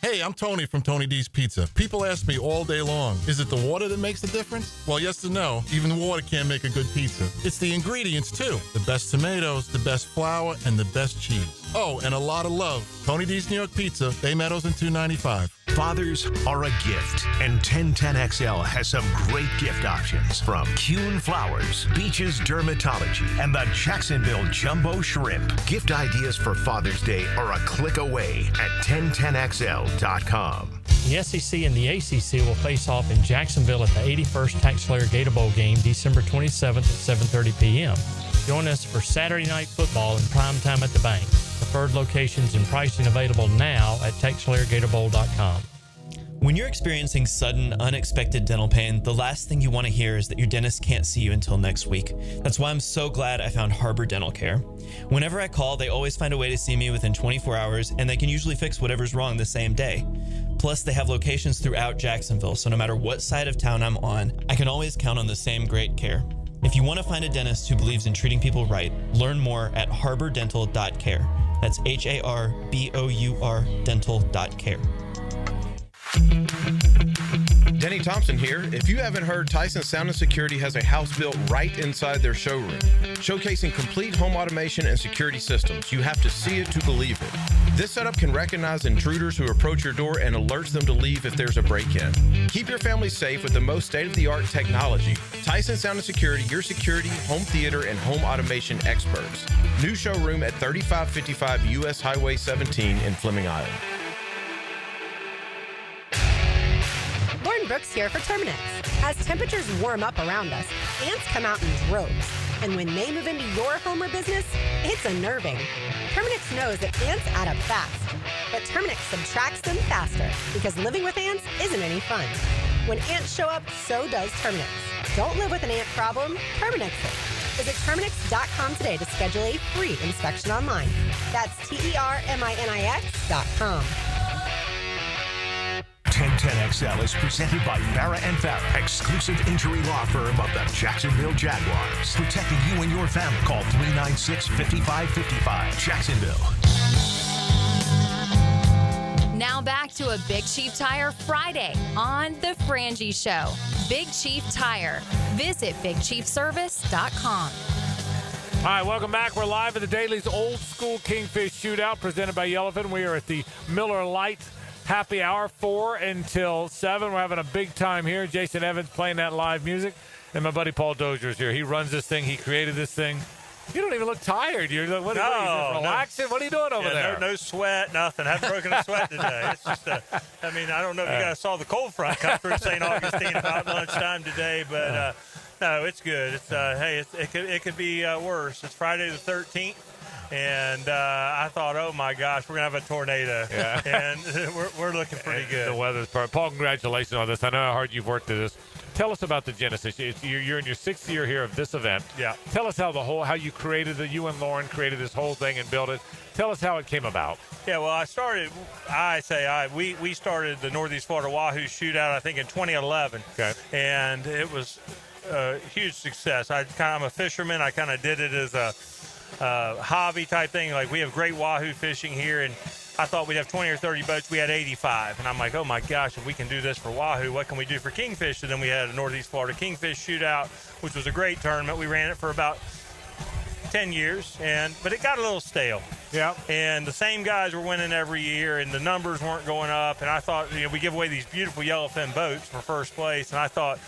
Hey, I'm Tony from Tony D's Pizza. People ask me all day long, is it the water that makes the difference? Well, yes and no. Even water can't make a good pizza. It's the ingredients, too. The best tomatoes, the best flour, and the best cheese. Oh, and a lot of love. Tony D's New York Pizza, Bay Meadows and 295. Fathers are a gift, and 1010XL has some great gift options from Kuhn Flowers, Beaches Dermatology, and the Jacksonville Jumbo Shrimp. Gift ideas for Father's Day are a click away at 1010XL.com. The SEC and the ACC will face off in Jacksonville at the 81st TaxSlayer Gator Bowl game December 27th at 7:30 p.m. Join us for Saturday Night Football in prime time at the bank. Preferred locations and pricing available now at TaxSlayerGatorBowl.com. When you're experiencing sudden, unexpected dental pain, the last thing you want to hear is that your dentist can't see you until next week. That's why I'm so glad I found Harbor Dental Care. Whenever I call, they always find a way to see me within 24 hours, and they can usually fix whatever's wrong the same day. Plus, they have locations throughout Jacksonville, so no matter what side of town I'm on, I can always count on the same great care. If you want to find a dentist who believes in treating people right, learn more at harbordental.care. That's HARBOUR dental.care. Denny Thompson here. If you haven't heard, Tyson Sound & Security has a house built right inside their showroom, showcasing complete home automation and security systems. You have to see it to believe it. This setup can recognize intruders who approach your door and alerts them to leave if there's a break-in. Keep your family safe with the most state-of-the-art technology. Tyson Sound & Security, your security, home theater, and home automation experts. New showroom at 3555 U.S. Highway 17 in Fleming Island. Lauren Brooks here for Terminix. As temperatures warm up around us, ants come out in droves. And when they move into your home or business, it's unnerving. Terminix knows that ants add up fast, but Terminix subtracts them faster because living with ants isn't any fun. When ants show up, so does Terminix. Don't live with an ant problem, Terminix it. Visit Terminix.com today to schedule a free inspection online. That's TERMINIX.com. 1010XL is presented by Farah and Farah, exclusive injury law firm of the Jacksonville Jaguars. Protecting you and your family. Call 396-5555. Jacksonville. Now back to a Big Chief Tire Friday on The Frangie Show. Big Chief Tire. Visit BigChiefService.com. All right, welcome back. We're live at the Daly's Old School Kingfish Shootout presented by Yellowfin. We are at the Miller Lite Happy Hour, 4 until 7. We're having a big time here. Jason Evans playing that live music. And my buddy Paul Dozier is here. He runs this thing. He created this thing. You don't even look tired. You're like, what are you just relaxing? What are you doing over there? No sweat, nothing. Haven't broken a sweat today. It's just, I don't know if you guys saw the cold front come through St. Augustine about lunchtime today, but no, it's good. It's it could be worse. It's Friday the 13th. And I thought, oh, my gosh, we're going to have a tornado. Yeah. And we're looking pretty good. The weather's perfect. Paul, congratulations on this. I know how hard you've worked at this. Tell us about the genesis. You're in your 6th year here of this event. Yeah. Tell us how you created you and Lauren created this whole thing and built it. Tell us how it came about. Yeah, well, we started the Northeast Florida Wahoo Shootout, I think, in 2011. Okay. And it was a huge success. I'm a fisherman. I kind of did it as a hobby type thing. Like, we have great wahoo fishing here, and I thought we'd have 20 or 30 boats. We had 85, and I'm like, oh my gosh, if we can do this for wahoo, what can we do for kingfish? So then we had a Northeast Florida Kingfish Shootout, which was a great tournament. We ran it for about 10 years, but it got a little stale. Yeah. And the same guys were winning every year, and the numbers weren't going up. And I thought, we give away these beautiful yellowfin boats for first place, and I thought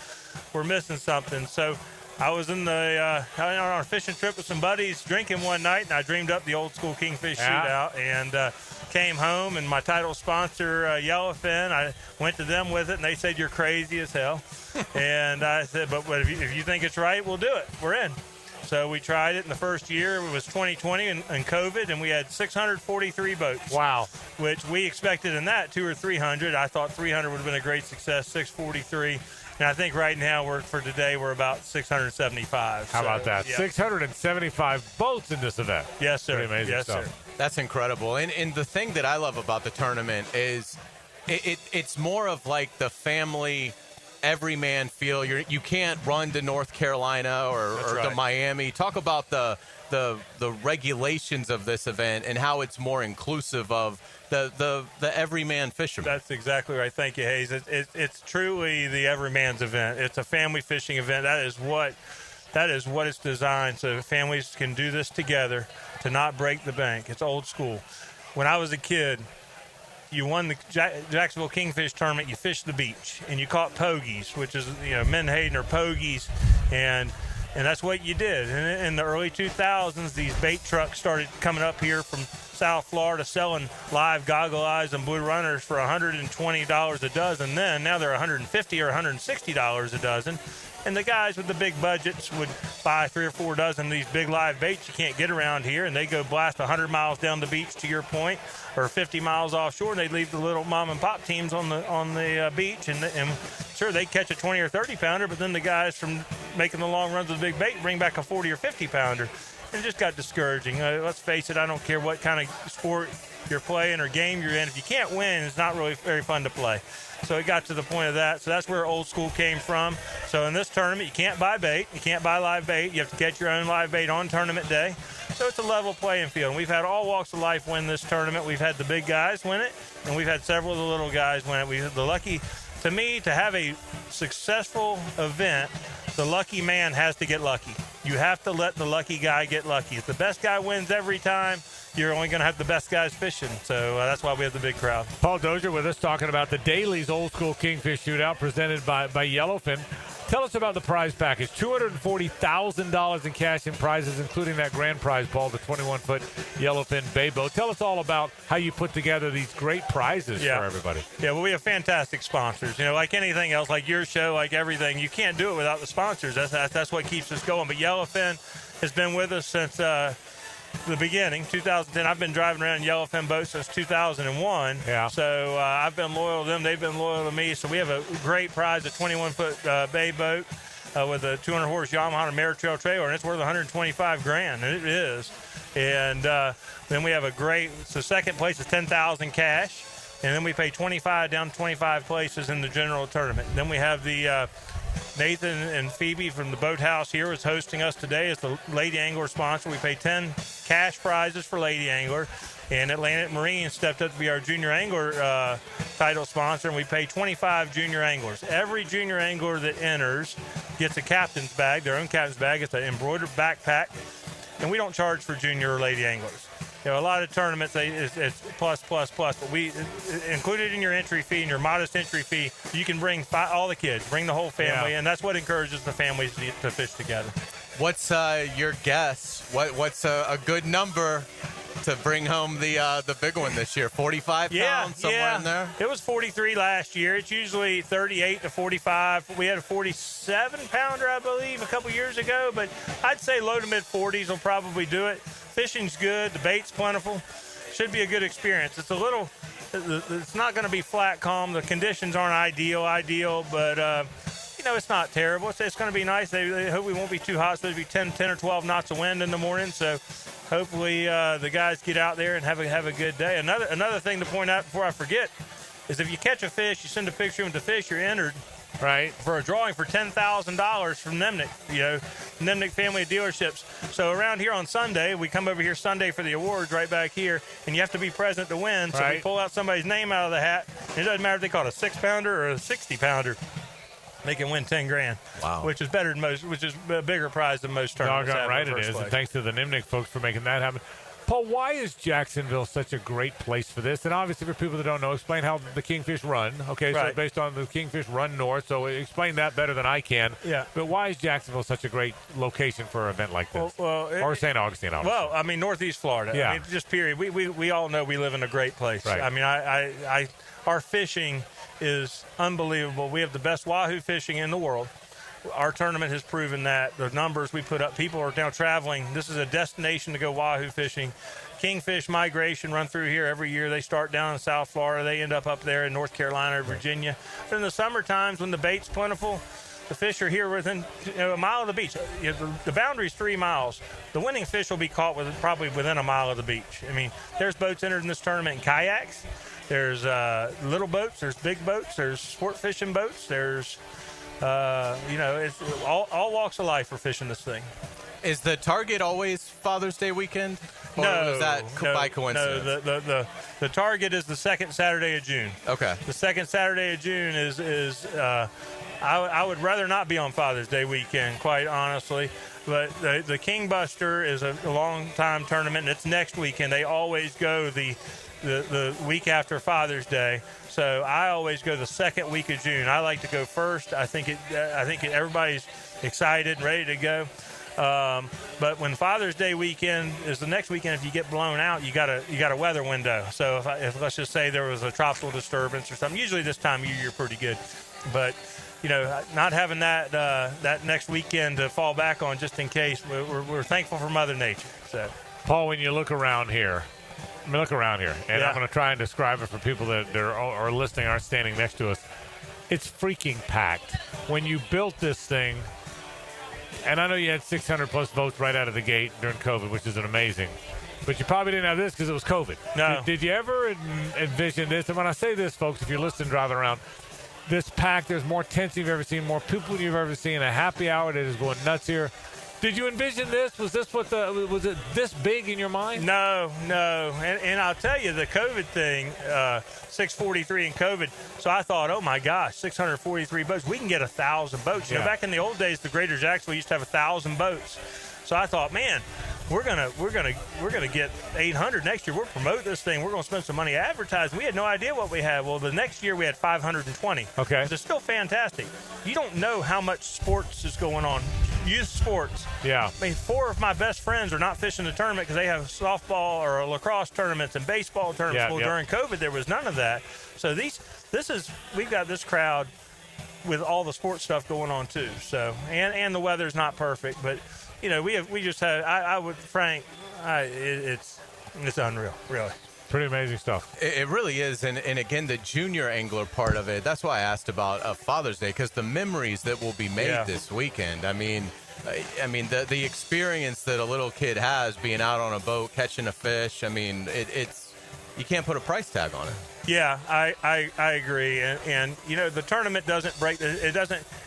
we're missing something. So I was on a fishing trip with some buddies drinking one night, and I dreamed up the old school kingfish shootout, and came home, and my title sponsor, Yellowfin, I went to them with it, and they said, "You're crazy as hell." And I said, but if you think it's right, we'll do it. We're in. So we tried it in the first year. It was 2020 and COVID, and we had 643 boats. Wow. Which we expected in that 200 or 300. I thought 300 would have been a great success, 643. And I think right now we're about 675. How about that? Yeah. 675 boats in this event. Yes, sir. Pretty amazing yes, stuff. sir. That's incredible. And the thing that I love about the tournament is it's more of like the family everyman feel. You can't run to North Carolina or right. to Miami. Talk about the regulations of this event and how it's more inclusive of the everyman fisherman. That's exactly right. Thank you, Hayes. It's truly the everyman's event. It's a family fishing event. That is what it's designed, so families can do this together to not break the bank. It's old school. When I was a kid, you won the Jacksonville Kingfish Tournament, you fished the beach, and you caught pogies, which is, menhaden or pogies, and that's what you did. And in the early 2000s, these bait trucks started coming up here from South Florida selling live goggle eyes and blue runners for $120 a dozen. Now they're $150 or $160 a dozen. And the guys with the big budgets would buy 3 or 4 dozen of these big live baits you can't get around here, and they go blast 100 miles down the beach, to your point, or 50 miles offshore, and they'd leave the little mom and pop teams on the beach, and sure, they catch a 20 or 30 pounder, but then the guys from making the long runs with the big bait bring back a 40 or 50 pounder. And it just got discouraging. Let's face it, I don't care what kind of sport you're playing or game you're in. If you can't win, it's not really very fun to play. So it got to the point of that. So that's where old school came from. So in this tournament, you can't buy bait. You can't buy live bait. You have to catch your own live bait on tournament day. So it's a level playing field. And we've had all walks of life win this tournament. We've had the big guys win it, and we've had several of the little guys win it. We had the lucky, to me, to have a successful event, the lucky man has to get lucky. You have to let the lucky guy get lucky. If the best guy wins every time, you're only going to have the best guys fishing. So that's why we have the big crowd. Paul Dozier with us talking about the Daly's Old School Kingfish Shootout presented by Yellowfin. Tell us about the prize package. $240,000 in cash and prizes, including that grand prize, Paul, the 21-foot Yellowfin Bay Boat. Tell us all about how you put together these great prizes for everybody. Yeah, well, we have fantastic sponsors. Like anything else, like your show, like everything, you can't do it without the sponsors. That's what keeps us going. But Yellowfin has been with us since the beginning, 2010. I've been driving around Yellowfin boats since 2001. Yeah. So I've been loyal to them. They've been loyal to me. So we have a great prize, a 21-foot bay boat with a 200-horse Yamaha Ameritrail trailer, and it's worth $125,000, and it is. And then we have so second place is $10,000 cash, and then we pay 25 down to 25 places in the general tournament. Then we have the Nathan and Phoebe from the Boathouse here is hosting us today as the Lady Angler sponsor. We pay 10 cash prizes for Lady Angler. And Atlantic Marine stepped up to be our junior angler title sponsor, and we pay 25 junior anglers. Every junior angler that enters gets a captain's bag, their own captain's bag. It's an embroidered backpack, and we don't charge for junior or lady anglers. A lot of tournaments, it's plus, but we included in your entry fee and your modest entry fee, you can bring all the kids, bring the whole family, and that's what encourages the families to fish together. What's your guess? What's a good number to bring home the big one this year? 45 pounds, somewhere in there? It was 43 last year. It's usually 38 to 45. We had a 47-pounder, I believe, a couple years ago, but I'd say low to mid-40s will probably do it. Fishing's good. The bait's plentiful. Should be a good experience. It's not going to be flat calm. The conditions aren't ideal, but it's not terrible. It's going to be nice. They hope we won't be too hot. It's supposed to be 10 or 12 knots of wind in the morning, so hopefully the guys get out there and have a good day. Another thing to point out before I forget is if you catch a fish, you send a picture of the fish, you're entered for a drawing for $10,000 from Nimnik, Nimnik family of dealerships. So around here on Sunday, we come over here Sunday for the awards right back here, and you have to be present to win. So we pull out somebody's name out of the hat. And it doesn't matter if they caught a 6-pounder or a 60-pounder. they can win 10 grand. Wow. Which is better than most, which is a bigger prize than most tournaments. Doggone have right in it the first is. And place. thanks to the Nimnik folks for making that happen. Paul, why is Jacksonville such a great place for this? And obviously, for people that don't know, explain how the Kingfish run. Okay, so Right. it's based on the Kingfish run north. So explain that better than I can. Yeah. But why is Jacksonville such a great location for an event like this? Well, or St. Augustine, obviously. Well, I mean, Northeast Florida. Yeah. I mean, just period. We all know we live in a great place. Right. I mean, our fishing is unbelievable. We have the best wahoo fishing in the world. Our tournament has proven that. The numbers we put up, people are now traveling. This is a destination to go wahoo fishing. Kingfish migration run through here every year. They start down in South Florida. They end up there in North Carolina or Virginia. But in the summer times when the bait's plentiful, the fish are here within a mile of the beach. The boundary's 3 miles. The winning fish will be caught probably within a mile of the beach. I mean, there's boats entered in this tournament in kayaks. There's little boats. There's big boats. There's sport fishing boats. There's, it's all walks of life are fishing this thing. Is the target always Father's Day weekend? Or was that by coincidence? No, the target is the second Saturday of June. Okay. The second Saturday of June is I would rather not be on Father's Day weekend, quite honestly. But the King Buster is a long-time tournament, and it's next weekend. They always go the week after Father's Day. So I always go the second week of June. I like to go first. I think everybody's excited and ready to go. But when Father's Day weekend is the next weekend, if you get blown out, you got a weather window. So if let's just say there was a tropical disturbance or something, usually this time of year you're pretty good. But not having that next weekend to fall back on just in case, we're thankful for Mother Nature. So, Paul, when you look around here, and I'm going to try and describe it for people that are listening, aren't standing next to us. It's freaking packed. When you built this thing, and I know you had 600 plus votes right out of the gate during COVID, which is amazing. But you probably didn't have this because it was COVID. No. Did you ever envision this? And when I say this, folks, if you're listening, driving around, this pack, there's more tents you've ever seen, more people than you've ever seen, a happy hour that is going nuts here. Did you envision this? Was it this big in your mind? No. And I'll tell you, the COVID thing, 643 in COVID. So I thought, oh my gosh, 643 boats. We can get 1,000 boats. Back in the old days, the Greater Jacksonville used to have 1,000 boats. So I thought, man, we're gonna get 800 next year. We'll promote this thing. We're gonna spend some money advertising. We had no idea what we had. Well, the next year we had 520. Okay, it's still fantastic. You don't know how much sports is going on. Youth sports. Yeah. I mean, 4 of my best friends are not fishing the tournament because they have softball or lacrosse tournaments and baseball tournaments. Well, during COVID, there was none of that. So we've got this crowd with all the sports stuff going on too. So and the weather's not perfect, but it's unreal, really. Pretty amazing stuff. It really is. And again, the junior angler part of it, that's why I asked about Father's Day, because the memories that will be made this weekend. I mean, the experience that a little kid has being out on a boat, catching a fish, I mean, it's you can't put a price tag on it. Yeah, I agree. And the tournament doesn't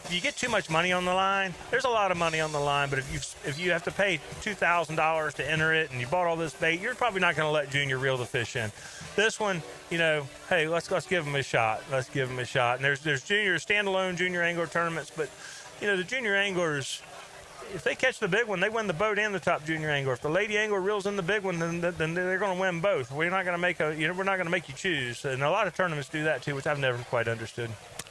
if you get too much money on the line, there's a lot of money on the line, but if you have to pay $2,000 to enter it and you bought all this bait, you're probably not going to let junior reel the fish in. This one, hey, let's give them a shot. Let's give them a shot. And there's standalone junior angler tournaments, but the junior anglers, if they catch the big one, they win the boat and the top junior angler. If the lady angler reels in the big one, then they're going to win both. We're not going to make you choose. And a lot of tournaments do that too, which I've never quite understood.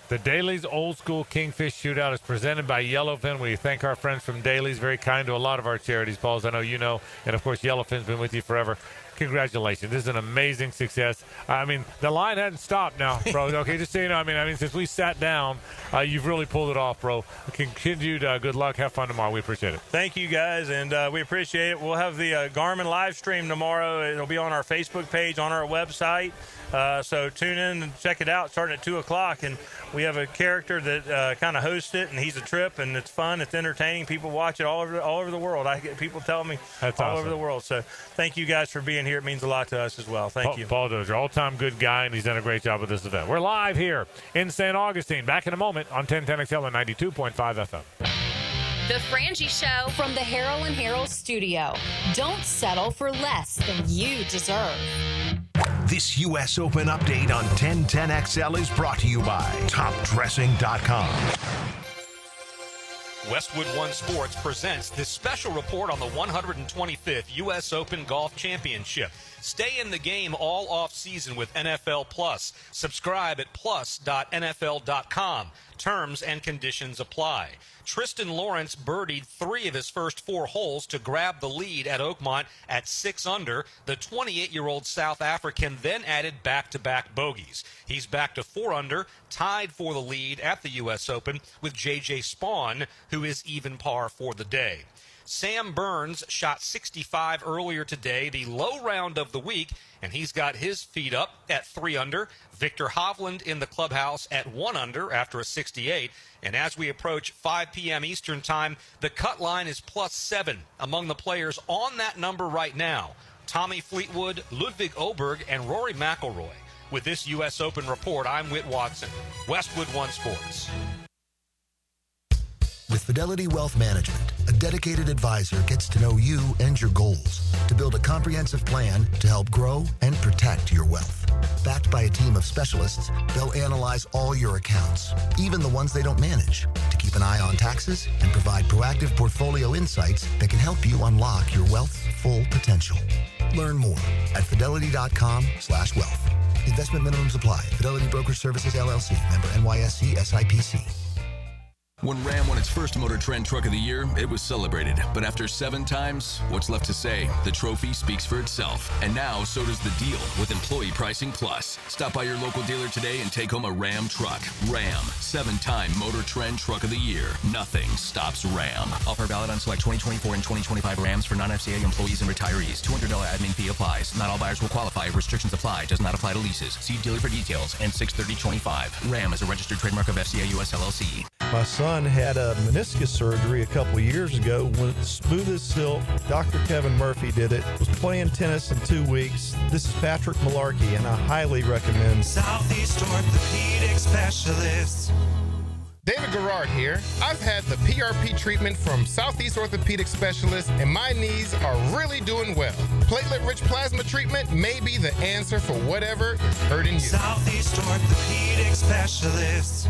The Daly's Old School Kingfish Shootout is presented by Yellowfin. We thank our friends from Daly's, very kind to a lot of our charities, Paul, as I know you know. And, of course, Yellowfin's been with you forever. Congratulations. This is an amazing success. I mean, the line hadn't stopped now, bro. Okay, just so you know, I mean, since we sat down, you've really pulled it off, bro. Continued good luck. Have fun tomorrow. We appreciate it. Thank you, guys, and we appreciate it. We'll have the Garmin live stream tomorrow. It'll be on our Facebook page, on our website. So tune in and check it out starting at 2 o'clock. And we have a character that kind of hosts it, and he's a trip, and it's fun. It's entertaining. People watch it all over the world. I get people telling me that's all awesome. Over the world. So thank you guys for being here. It means a lot to us as well. Thank you. Paul Dozier, all-time good guy, and he's done a great job with this event. We're live here in St. Augustine. Back in a moment on 1010XL and 92.5 FM. The Frangie Show from the Harrell and Harrell studio. Don't settle for less than you deserve. This U.S. Open update on 1010XL is brought to you by TopDressing.com. Westwood One Sports presents this special report on the 125th U.S. Open Golf Championship. Stay in the game all off-season with NFL Plus. Subscribe at plus.nfl.com. Terms and conditions apply. Tristan Lawrence birdied 3 of his first 4 holes to grab the lead at Oakmont at 6 under. The 28-year-old South African then added back-to-back bogeys. He's back to 4 under, tied for the lead at the U.S. Open with J.J. Spawn, who is even par for the day. Sam Burns shot 65 earlier today, the low round of the week, and he's got his feet up at 3 under. Victor Hovland in the clubhouse at 1 under after a 68. And as we approach 5 p.m. Eastern time, the cut line is +7 among the players on that number right now. Tommy Fleetwood, Ludwig Oberg, and Rory McIlroy. With this U.S. Open report, I'm Whit Watson, Westwood One Sports. With Fidelity Wealth Management, a dedicated advisor gets to know you and your goals to build a comprehensive plan to help grow and protect your wealth. Backed by a team of specialists, they'll analyze all your accounts, even the ones they don't manage, to keep an eye on taxes and provide proactive portfolio insights that can help you unlock your wealth's full potential. Learn more at fidelity.com/wealth. Investment minimums apply. Fidelity Brokerage Services, LLC. Member NYSE SIPC. When Ram won its first Motor Trend Truck of the Year, it was celebrated. But after 7 times, what's left to say? The trophy speaks for itself. And now, so does the deal with Employee Pricing Plus. Stop by your local dealer today and take home a Ram truck. Ram, 7-time Motor Trend Truck of the Year. Nothing stops Ram. Offer valid on select 2024 and 2025 Rams for non-FCA employees and retirees. $200 admin fee applies. Not all buyers will qualify. Restrictions apply. Does not apply to leases. See dealer for details. And 6/30/25. Ram is a registered trademark of FCA US LLC. My son had a meniscus surgery a couple of years ago. Went smooth as silk. Dr. Kevin Murphy did it. Was playing tennis in 2 weeks. This is Patrick Malarkey, and I highly recommend Southeast Orthopedic Specialists. David Garrard here. I've had the PRP treatment from Southeast Orthopedic Specialists, and my knees are really doing well. Platelet-rich plasma treatment may be the answer for whatever is hurting you. Southeast Orthopedic Specialists.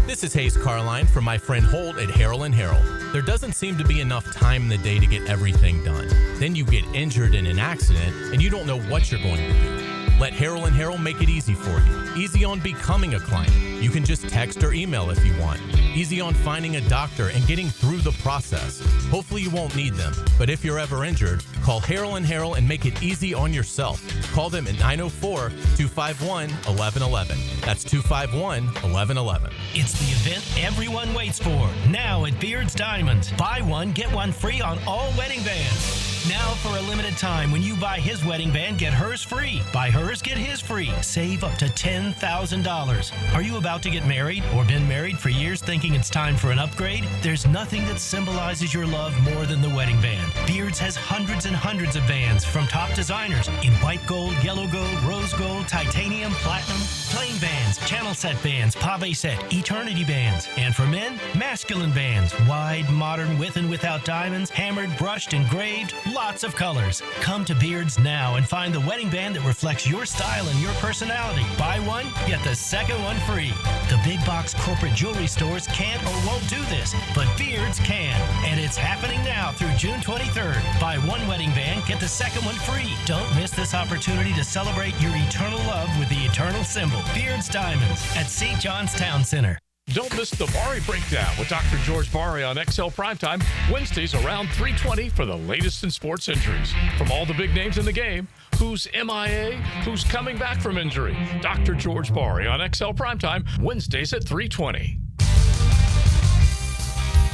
This is Hayes Carline from my friend Holt at Harrell & Harrell. There doesn't seem to be enough time in the day to get everything done. Then you get injured in an accident and you don't know what you're going to do. Let Harrell & Harrell make it easy for you. Easy on becoming a client. You can just text or email if you want. Easy on finding a doctor and getting through the process. Hopefully you won't need them, but if you're ever injured, call Harrell & Harrell and make it easy on yourself. Call them at 904-251-1111. That's 251-1111. It's the event everyone waits for. Now at Beard's Diamonds. Buy one, get one free on all wedding bands. Now for a limited time, when you buy his wedding band, get hers free. Buy hers, get his free. Save up to $10,000. Are you about to get married or been married for years thinking it's time for an upgrade? There's nothing that symbolizes your love more than the wedding band. Beards has hundreds and hundreds of bands from top designers in white gold, yellow gold, rose gold, titanium, platinum, plain bands, channel set bands, pave set, eternity bands. And for men, masculine bands, wide, modern, with and without diamonds, hammered, brushed, engraved, lots of colors. Come to Beards now and find the wedding band that reflects your style and your personality. Buy one, get the second one free. The big box corporate jewelry stores can't or won't do this, but Beards can. And it's happening now through June 23rd. Buy one wedding band, get the second one free. Don't miss this opportunity to celebrate your eternal love with the eternal symbol, Beards Diamonds, at St. John's Town Center. Don't miss the Bari Breakdown with Dr. George Bari on XL Primetime, Wednesdays around 3:20 for the latest in sports injuries. From all the big names in the game, who's MIA, who's coming back from injury. Dr. George Bari on XL Primetime, Wednesdays at 3:20.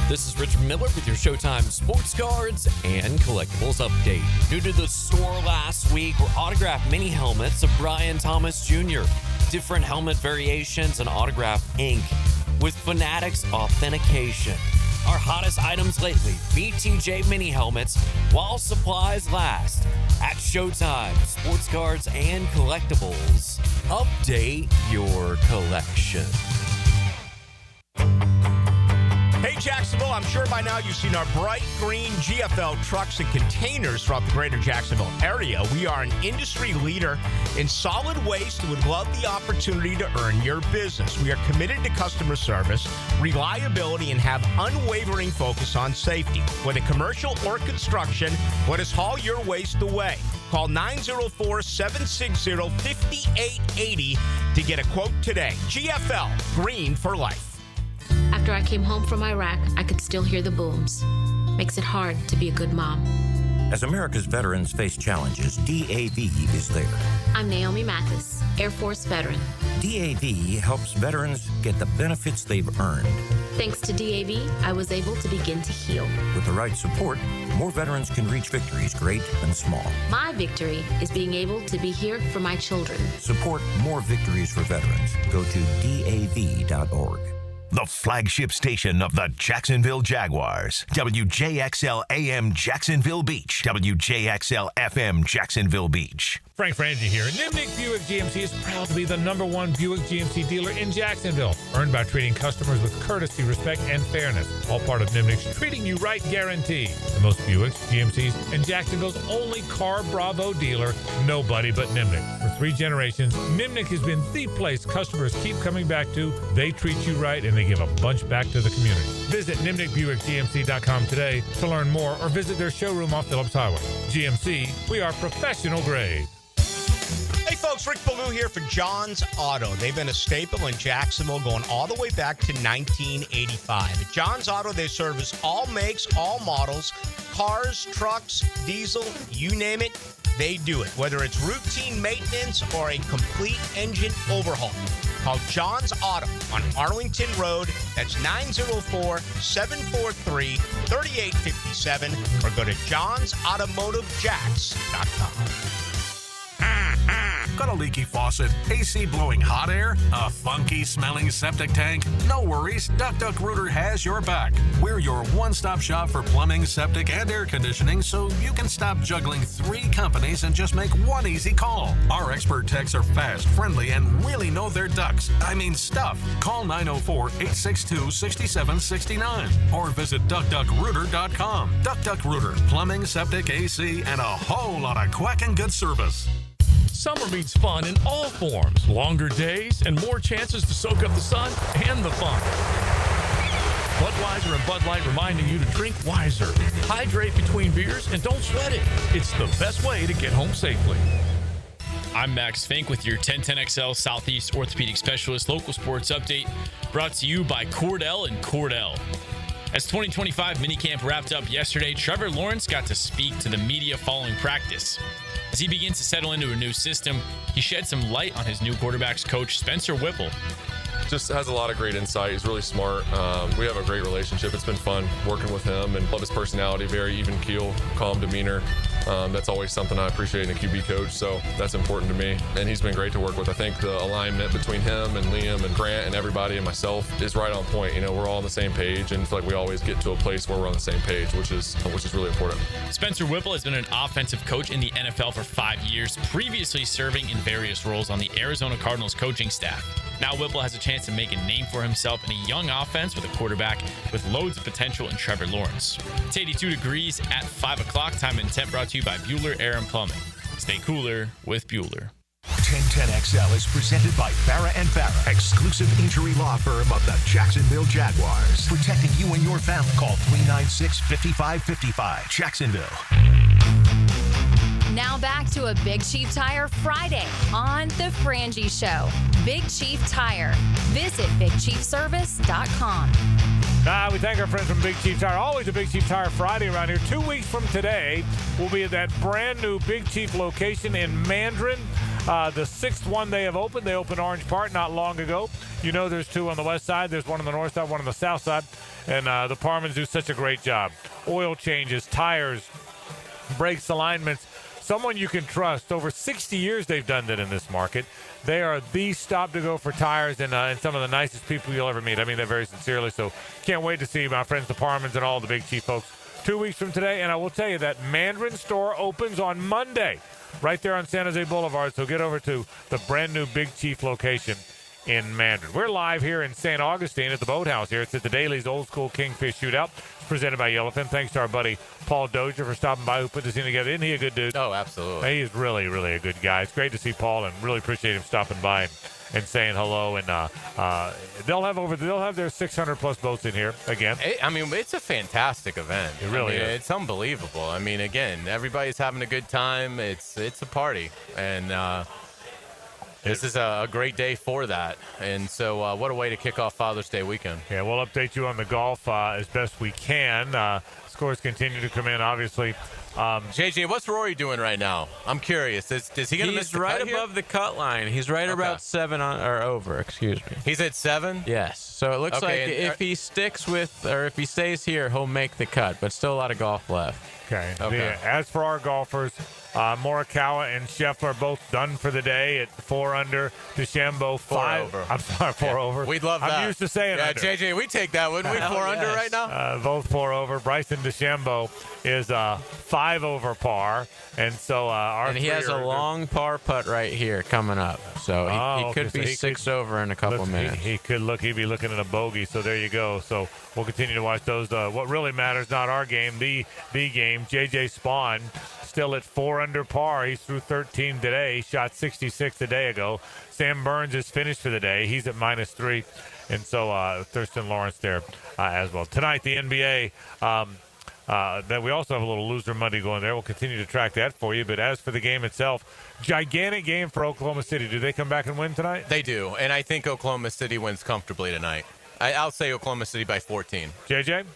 This is Richard Miller with your Showtime Sports Cards and Collectibles Update. Due to the store last week were autographed mini helmets of Brian Thomas Jr., different helmet variations, and autographed ink with Fanatics authentication. Our hottest items lately, BTJ mini helmets while supplies last. At Showtime, Sports Cards and Collectibles. Update your collection. Hey, Hey, Jacksonville, I'm sure by now you've seen our bright green GFL trucks and containers throughout the greater Jacksonville area. We are an industry leader in solid waste and would love the opportunity to earn your business. We are committed to customer service, reliability, and have unwavering focus on safety. Whether commercial or construction, let us haul your waste away. Call 904-760-5880 to get a quote today. GFL, green for life. After I came home from Iraq, I could still hear the booms. Makes it hard to be a good mom. As America's veterans face challenges, DAV is there. I'm Naomi Mathis, Air Force veteran. DAV helps veterans get the benefits they've earned. Thanks to DAV, I was able to begin to heal. With the right support, more veterans can reach victories great and small. My victory is being able to be here for my children. Support more victories for veterans. Go to DAV.org. The flagship station of the Jacksonville Jaguars. WJXL AM Jacksonville Beach. WJXL FM Jacksonville Beach. Frank Frangie here. Nimnik Buick GMC is proud to be the #1 Buick GMC dealer in Jacksonville. Earned by treating customers with courtesy, respect, and fairness. All part of Nimnik's Treating You Right guarantee. The most Buicks, GMCs, and Jacksonville's only Car Bravo dealer. Nobody but Nimnik. For 3 generations, Nimnik has been the place customers keep coming back to. They treat you right, and they give a bunch back to the community. Visit NimnikBuickGMC.com today to learn more or visit their showroom off Phillips Highway. GMC, we are professional grade. Hey folks, Rick Ballou here for John's Auto. They've been a staple in Jacksonville going all the way back to 1985. At John's Auto, they service all makes, all models, cars, trucks, diesel, you name it, they do it. Whether it's routine maintenance or a complete engine overhaul. Call John's Auto on Arlington Road. That's 904-743-3857 or go to johnsautomotivejacks.com. Got a leaky faucet, AC blowing hot air, a funky smelling septic tank? No worries, Duck Rooter has your back. We're your one-stop shop for plumbing, septic, and air conditioning, so you can stop juggling 3 companies and just make one easy call. Our expert techs are fast, friendly, and really know their ducks. I mean stuff. Call 904-862-6769 or visit DuckDuckRooter.com. Duck Rooter, plumbing, septic, AC, and a whole lot of quacking good service. Summer means fun in all forms. Longer days and more chances to soak up the sun and the fun. Budweiser and Bud Light reminding you to drink wiser. Hydrate between beers and don't sweat it. It's the best way to get home safely. I'm Max Fink with your 1010XL Southeast Orthopedic Specialist Local Sports Update, brought to you by Cordell and Cordell. As 2025 minicamp wrapped up yesterday, Trevor Lawrence got to speak to the media following practice. As he begins to settle into a new system, he shed some light on his new quarterback's coach, Spencer Whipple. Just has a lot of great insight. He's really smart. We have a great relationship. It's been fun working with him and love his personality, very even keel, calm demeanor. That's always something I appreciate in a QB coach, so that's important to me. And he's been great to work with. I think the alignment between him and Liam and Grant and everybody and myself is right on point. You know, we're all on the same page, and I feel like we always get to a place where we're on the same page, which is really important. Spencer Whipple has been an offensive coach in the NFL for 5 years, previously serving in various roles on the Arizona Cardinals coaching staff. Now Whipple has a chance to make a name for himself in a young offense with a quarterback with loads of potential in Trevor Lawrence. It's 82 degrees at 5 o'clock. Time and temp brought to you by Bueller Air and Plumbing. Stay cooler with Bueller. 1010XL is presented by Farah & Farah, exclusive injury law firm of the Jacksonville Jaguars. Protecting you and your family. Call 396-5555. Jacksonville. Now back to a Big Chief Tire Friday on The Frangie Show. Big Chief Tire. Visit BigChiefService.com. We thank our friends from Big Chief Tire. Always a Big Chief Tire Friday around here. 2 weeks from today, we'll be at that brand new Big Chief location in Mandarin. The 6th one they have opened. They opened Orange Park not long ago. You know there's 2 on the west side. There's 1 on the north side, 1 on the south side. And the Parmans do such a great job. Oil changes, tires, brakes, alignments. Someone you can trust. Over 60 years they've done that in this market. They are the stop to go for tires and some of the nicest people you'll ever meet. I mean that very sincerely. So can't wait to see my friends the Parmans and all the Big Chief folks 2 weeks from today. And I will tell you that Mandarin store opens on Monday right there on San Jose Boulevard. So get over to the brand new Big Chief location in Mandarin. We're live here in St. Augustine at the Boathouse here. It's at the Daly's Old School Kingfish Shootout. It's presented by Yellowfin. Thanks to our buddy Paul Dozier for stopping by, who put this in together. Isn't he a good dude? Oh, absolutely. He's really, really a good guy. It's great to see Paul, and really appreciate him stopping by and saying hello. And they'll have their 600 plus boats in here again. It's a fantastic event. It really is. It's unbelievable. I mean, again, everybody's having a good time. It's a party, and this is a great day for that. And so, what a way to kick off Father's Day weekend. Yeah, we'll update you on the golf as best we can. Scores continue to come in, obviously. JJ, what's Rory doing right now? I'm curious. Is he going to miss the right cut here? above the cut line. He's right about 7 or over. Excuse me. He's at 7. Yes. So it looks like if he sticks with, or if he stays here, he'll make the cut. But still a lot of golf left. Okay. As for our golfers, Morikawa and Scheffler are both done for the day at 4 under. DeChambeau 5 over. I'm sorry, 4 over. We'd love that. I'm used to saying under. JJ, we take that, wouldn't we? 4 under right now. Both 4 over. Bryson DeChambeau is 5 over par, and so he has a long par putt right here coming up, so he could be 6 over in a couple minutes. He'd be looking at a bogey. So there you go. So we'll continue to watch those. What really matters, not our game, the game. JJ Spawn still at 4 under par. He's through 13 today. He shot 66 a day ago. Sam Burns is finished for the day. He's at -3, and so Thurston Lawrence there as well. Tonight, the NBA. Then we also have a little loser Monday going there. We'll continue to track that for you. But as for the game itself, gigantic game for Oklahoma City. Do they come back and win tonight? They do, and I think Oklahoma City wins comfortably tonight. I'll say Oklahoma City by 14. JJ?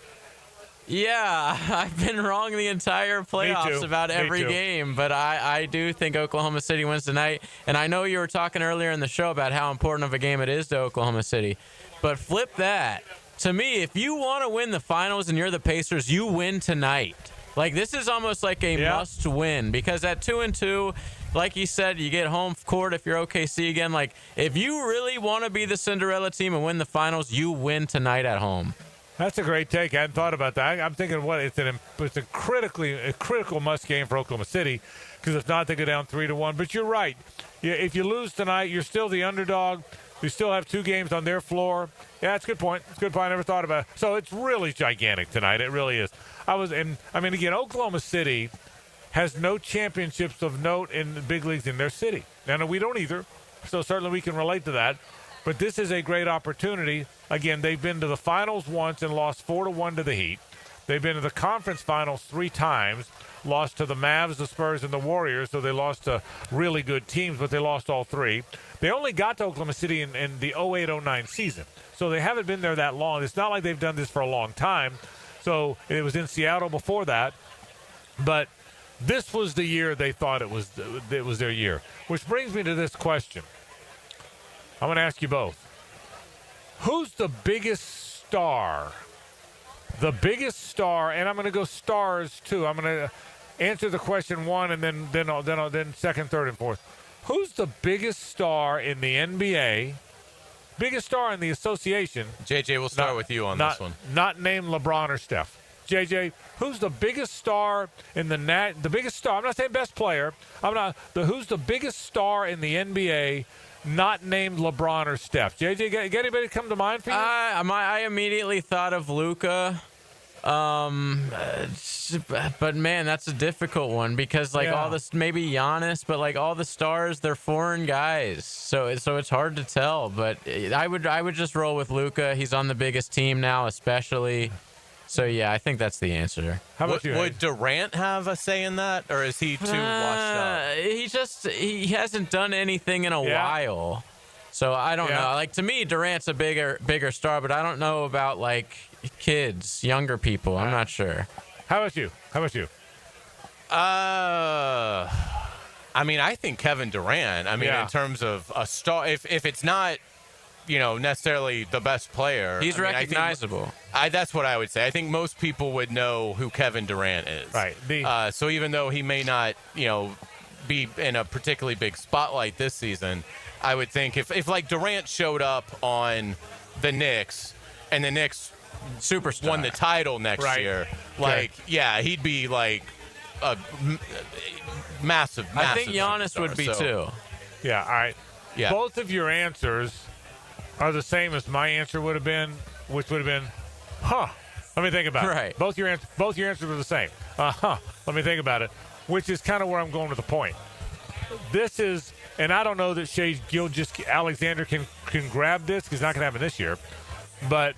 Yeah, I've been wrong the entire playoffs about every game, but I do think Oklahoma City wins tonight. And I know you were talking earlier in the show about how important of a game it is to Oklahoma City, but flip that. To me, if you want to win the finals and you're the Pacers, you win tonight. Like, this is almost like a must win, because at 2-2, like you said, you get home court if you're OKC again. Like, if you really want to be the Cinderella team and win the finals, you win tonight at home. That's a great take. I hadn't thought about that. I'm thinking, it's a critical must game for Oklahoma City, because if not, they go down 3-1. But you're right. If you lose tonight, you're still the underdog. You still have 2 games on their floor. Yeah, that's a good point. It's a good point. I never thought about it. So it's really gigantic tonight. It really is. Again, Oklahoma City has no championships of note in the big leagues in their city. Now, we don't either, so certainly we can relate to that. But this is a great opportunity. Again, they've been to the finals once and lost 4-1 to the Heat. They've been to the conference finals 3 times, lost to the Mavs, the Spurs, and the Warriors, so they lost to really good teams, but they lost all 3. They only got to Oklahoma City in the 08-09 season, so they haven't been there that long. It's not like they've done this for a long time. So it was in Seattle before that, but this was the year they thought it was their year. Which brings me to this question. I'm going to ask you both. Who's the biggest star? The biggest star, and I'm going to go stars too. I'm going to answer the question 1, and then second, third, and fourth. Who's the biggest star in the NBA? Biggest star in the association? JJ, we'll start with you on this one. Not named LeBron or Steph. JJ, who's the biggest star in the biggest star? I'm not saying best player. Who's the biggest star in the NBA? Not named LeBron or Steph. JJ, get anybody come to mind for you? I immediately thought of Luka. But man, that's a difficult one, because all this, maybe Giannis, but all the stars, they're foreign guys, so it's hard to tell. But I would just roll with Luka. He's on the biggest team now, especially. So yeah, I think that's the answer. How about you? Would Durant have a say in that, or is he too washed up? He hasn't done anything in a while, so I don't know. To me, Durant's a bigger star, but I don't know about kids, younger people. I'm not sure. How about you? I think Kevin Durant. In terms of a star, if it's not, necessarily the best player, he's recognizable. That's what I would say. I think most people would know who Kevin Durant is. Right. So even though he may not, be in a particularly big spotlight this season, I would think if Durant showed up on the Knicks and the Knicks superstar won the title next year, he'd be a massive. I think Giannis would be too. Yeah. All right. Yeah. Both of your answers are the same as my answer would have been, which would have been, huh. Let me think about it. Both your answers were the same. Let me think about it, which is kind of where I'm going with the point. This is, and I don't know that Shai Gilgeous-Alexander can grab this because it's not going to happen this year. But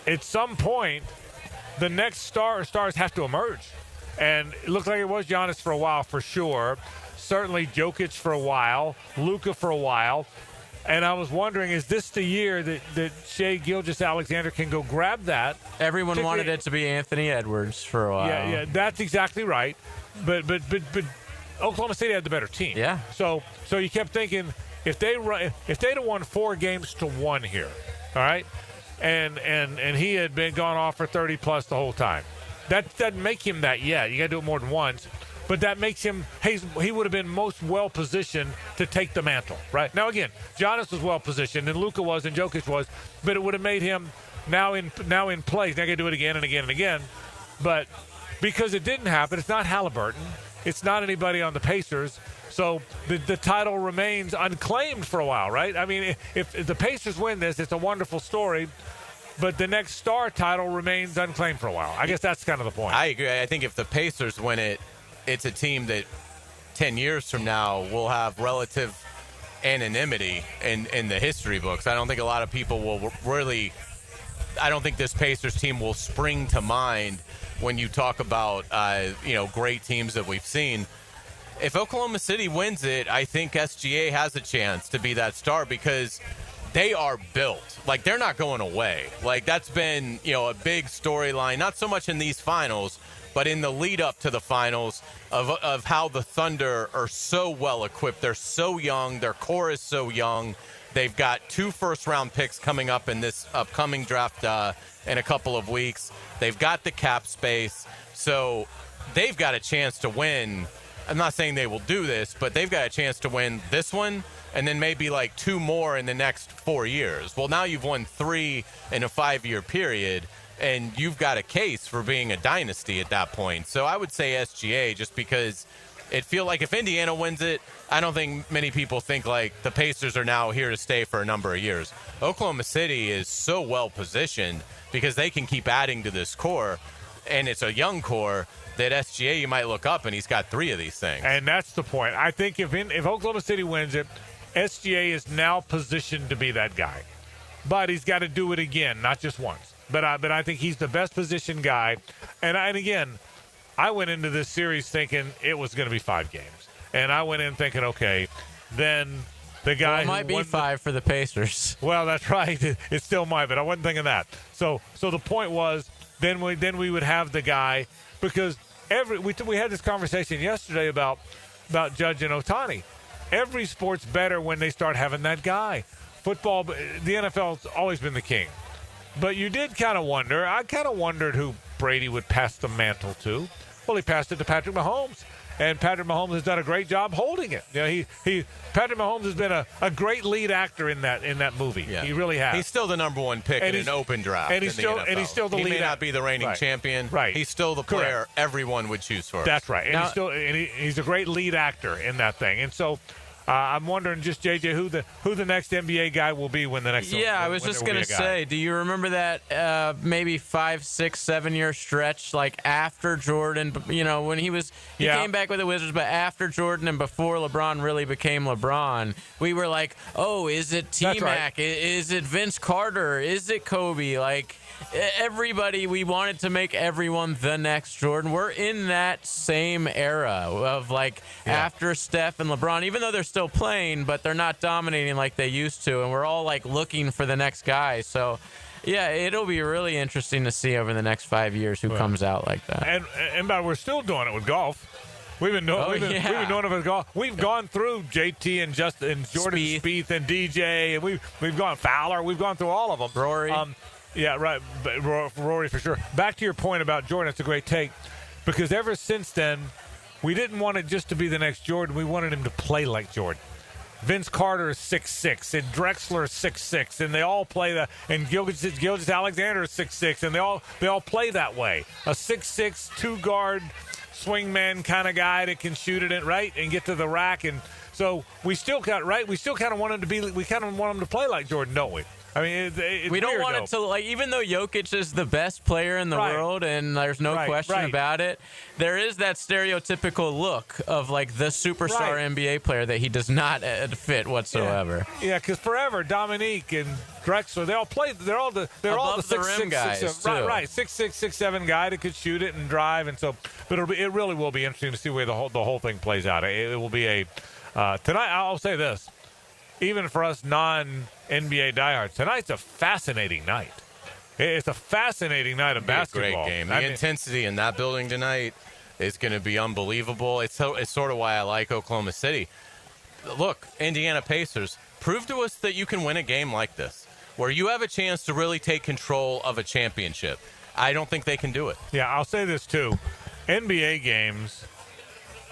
at some point, the next stars have to emerge. And it looked like it was Giannis for a while for sure. Certainly Jokic for a while, Luka for a while. And I was wondering, is this the year that Shai Gilgeous-Alexander can go grab that? Everyone wanted it to be Anthony Edwards for a while. Yeah, that's exactly right. But Oklahoma City had the better team. Yeah. So you kept thinking if they'd have won 4-1 here, all right, and he had been gone off for 30 plus the whole time. That doesn't make him that yet. You got to do it more than once. But that makes him, he would have been most well-positioned to take the mantle, right? Now, again, Giannis was well-positioned, and Luka was, and Jokic was, but it would have made him now in place. Now I got to do it again and again and again. But because it didn't happen, it's not Halliburton. It's not anybody on the Pacers. So the title remains unclaimed for a while, right? I mean, if the Pacers win this, it's a wonderful story. But the next star title remains unclaimed for a while. I guess that's kind of the point. I agree. I think if the Pacers win it, it's a team that 10 years from now will have relative anonymity in the history books. I don't think a lot of people will really – I don't think this Pacers team will spring to mind when you talk about, great teams that we've seen. If Oklahoma City wins it, I think SGA has a chance to be that star because they are built. Like, they're not going away. Like, that's been, a big storyline, not so much in these finals, but in the lead up to the finals of how the Thunder are so well equipped. They're so young. Their core is so young. They've got 2 first-round picks coming up in this upcoming draft in a couple of weeks. They've got the cap space. So they've got a chance to win. I'm not saying they will do this, but they've got a chance to win this one and then maybe like 2 more in the next 4 years. Well, now you've won 3 in a 5-year period. And you've got a case for being a dynasty at that point. So I would say SGA just because it feels like if Indiana wins it, I don't think many people think like the Pacers are now here to stay for a number of years. Oklahoma City is so well positioned because they can keep adding to this core, and it's a young core that SGA you might look up and he's got 3 of these things. And that's the point. I think if Oklahoma City wins it, SGA is now positioned to be that guy. But he's got to do it again, not just once. But I think he's the best positioned guy. And again, I went into this series thinking it was going to be 5 games. And I went in thinking, okay, then the guy it might be 5 for the Pacers. Well, that's right. It still might, but I wasn't thinking that. So the point was then we would have the guy because we had this conversation yesterday about Judge and Ohtani. Every sport's better when they start having that guy. Football, the NFL's always been the king. But you did kind of wonder. I kind of wondered who Brady would pass the mantle to. Well, he passed it to Patrick Mahomes, and Patrick Mahomes has done a great job holding it. Patrick Mahomes has been a great lead actor in that movie. Yeah. He really has. He's still the number 1 pick in an open draft. And he's still the lead. He may not be the reigning champion. Right. He's still the player everyone would choose for. That's right. And he's a great lead actor in that thing. And so. I'm wondering, just JJ, who the next NBA guy will be when the next. Yeah, I was just gonna say, do you remember that maybe 5, 6, 7 year stretch like after Jordan? When he came back with the Wizards, but after Jordan and before LeBron really became LeBron, we were like, oh, is it T-Mac? Right. Is it Vince Carter? Is it Kobe? Like. Everybody, we wanted to make everyone the next Jordan. We're in that same era of after Steph and LeBron, even though they're still playing, but they're not dominating like they used to. And we're all looking for the next guy. So, yeah, it'll be really interesting to see over the next 5 years who comes out like that. And we're still doing it with golf. We've been doing it with golf. We've gone through JT and Justin and Jordan Spieth and DJ, and we've gone Fowler. We've gone through all of them. Rory. Yeah, right. Rory for sure. Back to your point about Jordan, it's a great take because ever since then, we didn't want it just to be the next Jordan. We wanted him to play like Jordan. Vince Carter is 6'6", and Drexler is 6'6", and they all play that. And Gilgeous-Alexander is 6'6", and they all play that way. A 6'6", 2-guard swingman kind of guy that can shoot it in, right, and get to the rack. And so we still kind of want him to be. We kind of want him to play like Jordan, don't we? I mean, it's we don't weird, want it to, like, even though Jokic is the best player in the world and there's no question about it, there is that stereotypical look of, like, the superstar NBA player that he does not fit whatsoever. Yeah, because forever Dominique and Drexler, they're all the Above the rim 6'6", guys, 6'7", too. right, 6'6", 6'7" guy that could shoot it and drive, and so, but it really will be interesting to see where the whole thing plays out. It will be a tonight. I'll say this. Even for us non-NBA diehards, tonight's a fascinating night. It's a fascinating night of basketball. Great game. The intensity in that building tonight is going to be unbelievable. It's sort of why I like Oklahoma City. Look, Indiana Pacers, prove to us that you can win a game like this, where you have a chance to really take control of a championship. I don't think they can do it. Yeah, I'll say this too. NBA games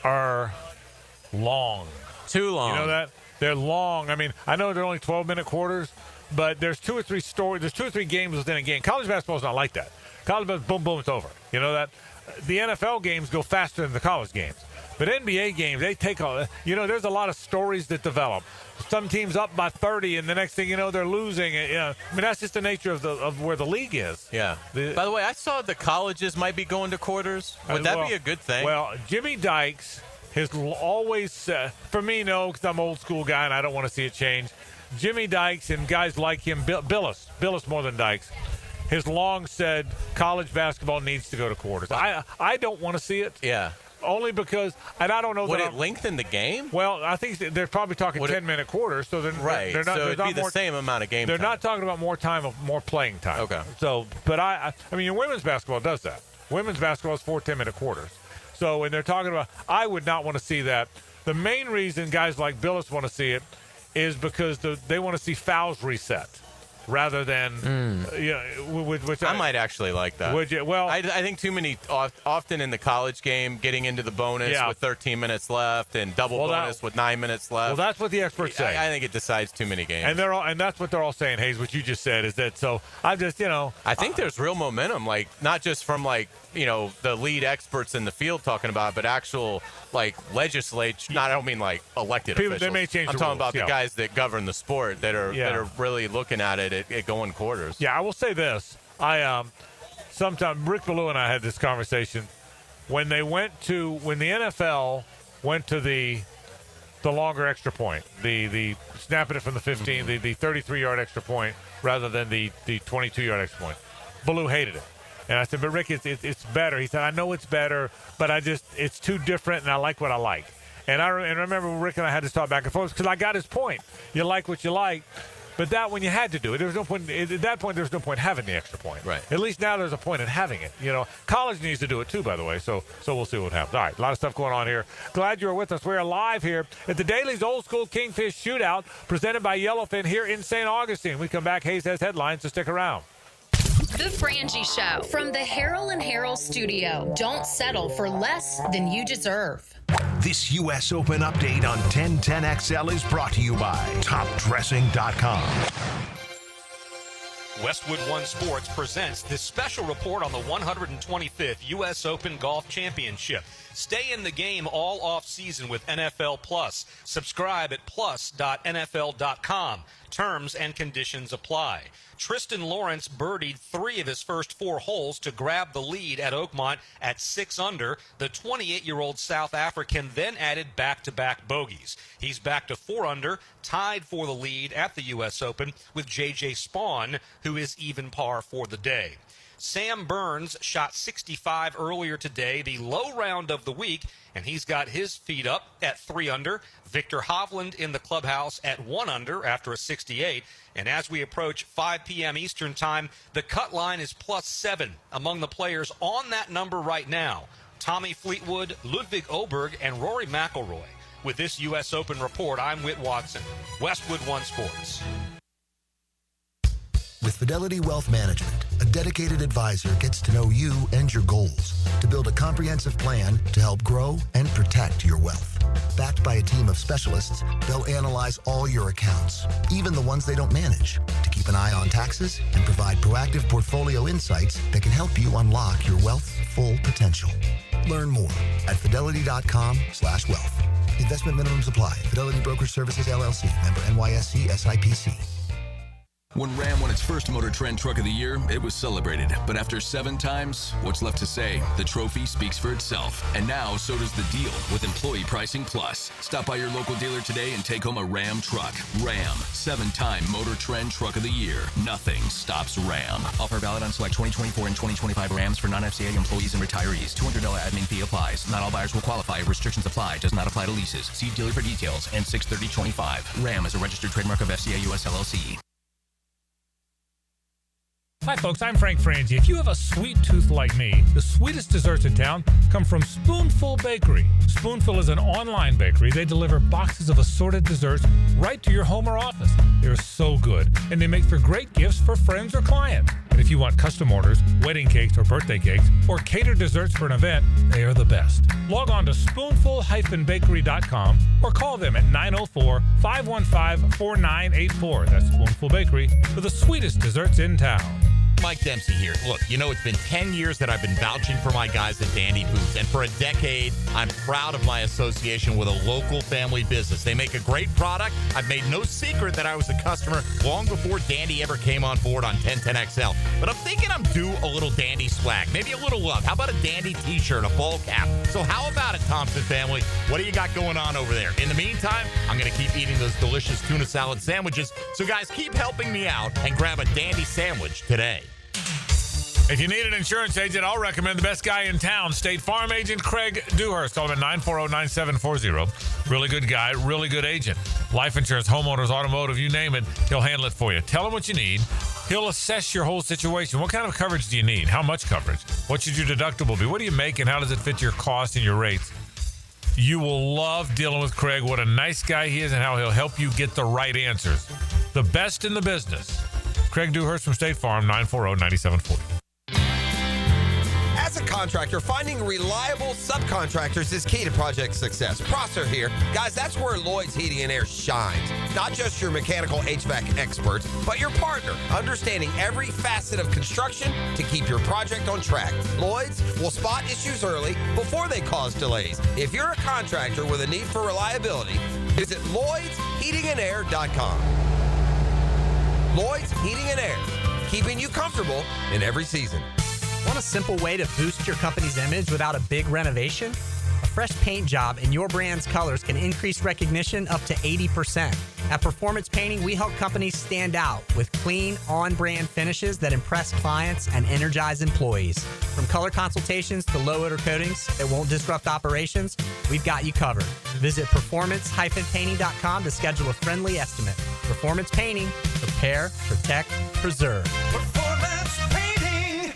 are long. Too long. You know that? They're long. I mean, I know they're only 12-minute quarters, but there's two or three games within a game. College basketball is not like that. College basketball, boom, boom, it's over. You know that? The NFL games go faster than the college games. But NBA games, they take all. You know, there's a lot of stories that develop. Some teams up by 30, and the next thing you know, they're losing. You know, I mean, that's just the nature of where the league is. Yeah. By the way, I saw the colleges might be going to quarters. Would that be a good thing? Well, Jimmy Dykes has always, for me, no, because I'm an old school guy and I don't want to see it change. Jimmy Dykes and guys like him, Billis more than Dykes, has long said college basketball needs to go to quarters. I don't want to see it. Yeah. Only because, and I don't know. Would it lengthen the game? Well, I think they're probably talking 10-minute quarters. So then, they're not. So it'd be the same amount of game time. They're not talking about more playing time. Okay. So, but I mean, women's basketball does that. Women's basketball is 4 10-minute quarters. So when they're talking about, I would not want to see that. The main reason guys like Billis want to see it is because they want to see fouls reset rather than, which I might actually like that. Would you? Well, I think too many, often in the college game, getting into the bonus with 13 minutes left and double bonus with 9 minutes left. Well, that's what the experts say. I think it decides too many games. And that's what they're all saying, Hayes, what you just said is that, so I'm just, I think there's real momentum, like, not just from, like, the lead experts in the field talking about it, but actual, like, legislature. I don't mean, like, elected officials. They may change I'm the talking rules, about the guys that govern the sport that are really looking at it at going quarters. Yeah, I will say this. Sometimes Rick Ballou and I had this conversation when the NFL went to the longer extra point, the snapping it from the 15, the 33-yard extra point rather than the 22-yard extra point. Ballou hated it. And I said, but Rick, it's better. He said, I know it's better, but it's too different, and I like what I like. And I remember Rick and I had to talk back and forth because I got his point. You like what you like, but that when you had to do it, there was no point. At that point, there was no point having the extra point. Right. At least now there's a point in having it. College needs to do it too, by the way. So we'll see what happens. All right, a lot of stuff going on here. Glad you're with us. We're live here at the Dailies Old School Kingfish Shootout, presented by Yellowfin here in St. Augustine. We come back. Hayes has headlines, so stick around. The Frangie Show from the Harold and Harold studio. Don't settle for less than you deserve. This U.S. Open update on 1010XL is brought to you by TopDressing.com. Westwood One Sports presents this special report on the 125th U.S. Open Golf Championship. Stay in the game all off-season with NFL Plus. Subscribe at plus.nfl.com. Terms and conditions apply. Tristan Lawrence birdied 3 of his first 4 holes to grab the lead at Oakmont at 6 under. The 28-year-old South African then added back-to-back bogeys. He's back to 4 under, tied for the lead at the U.S. Open with J.J. Spawn, who is even par for the day. Sam Burns shot 65 earlier today, the low round of the week, and he's got his feet up at 3 under. Victor Hovland in the clubhouse at 1 under after a 68. And as we approach 5 p.m. Eastern time, the cut line is +7 among the players on that number right now. Tommy Fleetwood, Ludwig Oberg, and Rory McIlroy. With this U.S. Open report, I'm Whit Watson, Westwood One Sports. With Fidelity Wealth Management, a dedicated advisor gets to know you and your goals to build a comprehensive plan to help grow and protect your wealth. Backed by a team of specialists, they'll analyze all your accounts, even the ones they don't manage, to keep an eye on taxes and provide proactive portfolio insights that can help you unlock your wealth's full potential. Learn more at fidelity.com/wealth. Investment minimums apply. Fidelity Brokerage Services, LLC. Member NYSE SIPC. When Ram won its first Motor Trend Truck of the Year, it was celebrated. But after 7 times, what's left to say? The trophy speaks for itself. And now, so does the deal with Employee Pricing Plus. Stop by your local dealer today and take home a Ram truck. Ram, 7-time Motor Trend Truck of the Year. Nothing stops Ram. Offer valid on select 2024 and 2025 Rams for non-FCA employees and retirees. $200 admin fee applies. Not all buyers will qualify. Restrictions apply. Does not apply to leases. See dealer for details. And 6/30/25. Ram is a registered trademark of FCA US LLC. Hi folks, I'm Frank Frangie. If you have a sweet tooth like me, the sweetest desserts in town come from Spoonful Bakery. Spoonful is an online bakery. They deliver boxes of assorted desserts right to your home or office. They're so good, and they make for great gifts for friends or clients. And if you want custom orders, wedding cakes or birthday cakes, or catered desserts for an event, they are the best. Log on to spoonful-bakery.com or call them at 904-515-4984. That's Spoonful Bakery for the sweetest desserts in town. Mike Dempsey here. Look, it's been 10 years that I've been vouching for my guys at Dandy Boots, and for a decade, I'm proud of my association with a local family business. They make a great product. I've made no secret that I was a customer long before Dandy ever came on board on 1010XL. But I'm thinking I'm due a little Dandy swag, maybe a little love. How about a Dandy t-shirt, a ball cap? So how about it, Thompson family? What do you got going on over there? In the meantime, I'm going to keep eating those delicious tuna salad sandwiches. So guys, keep helping me out and grab a Dandy sandwich today. If you need an insurance agent, I'll recommend the best guy in town, State Farm Agent Craig Dewhurst. Call him at 940-9740. Really good guy, really good agent. Life insurance, homeowners, automotive, you name it, he'll handle it for you. Tell him what you need. He'll assess your whole situation. What kind of coverage do you need? How much coverage? What should your deductible be? What do you make and how does it fit your cost and your rates? You will love dealing with Craig. What a nice guy he is and how he'll help you get the right answers. The best in the business. Craig Dewhurst from State Farm, 940-9740. As a contractor, finding reliable subcontractors is key to project success. Prosser here. Guys, that's where Lloyd's Heating and Air shines. Not just your mechanical HVAC experts, but your partner, understanding every facet of construction to keep your project on track. Lloyd's will spot issues early before they cause delays. If you're a contractor with a need for reliability, visit LloydsHeatingandAir.com. Lloyd's Heating and Air, keeping you comfortable in every season. Want a simple way to boost your company's image without a big renovation? A fresh paint job in your brand's colors can increase recognition up to 80%. At Performance Painting, we help companies stand out with clean, on-brand finishes that impress clients and energize employees. From color consultations to low-odor coatings that won't disrupt operations, we've got you covered. Visit performance-painting.com to schedule a friendly estimate. Performance Painting. Prepare, protect, preserve. Performance Painting.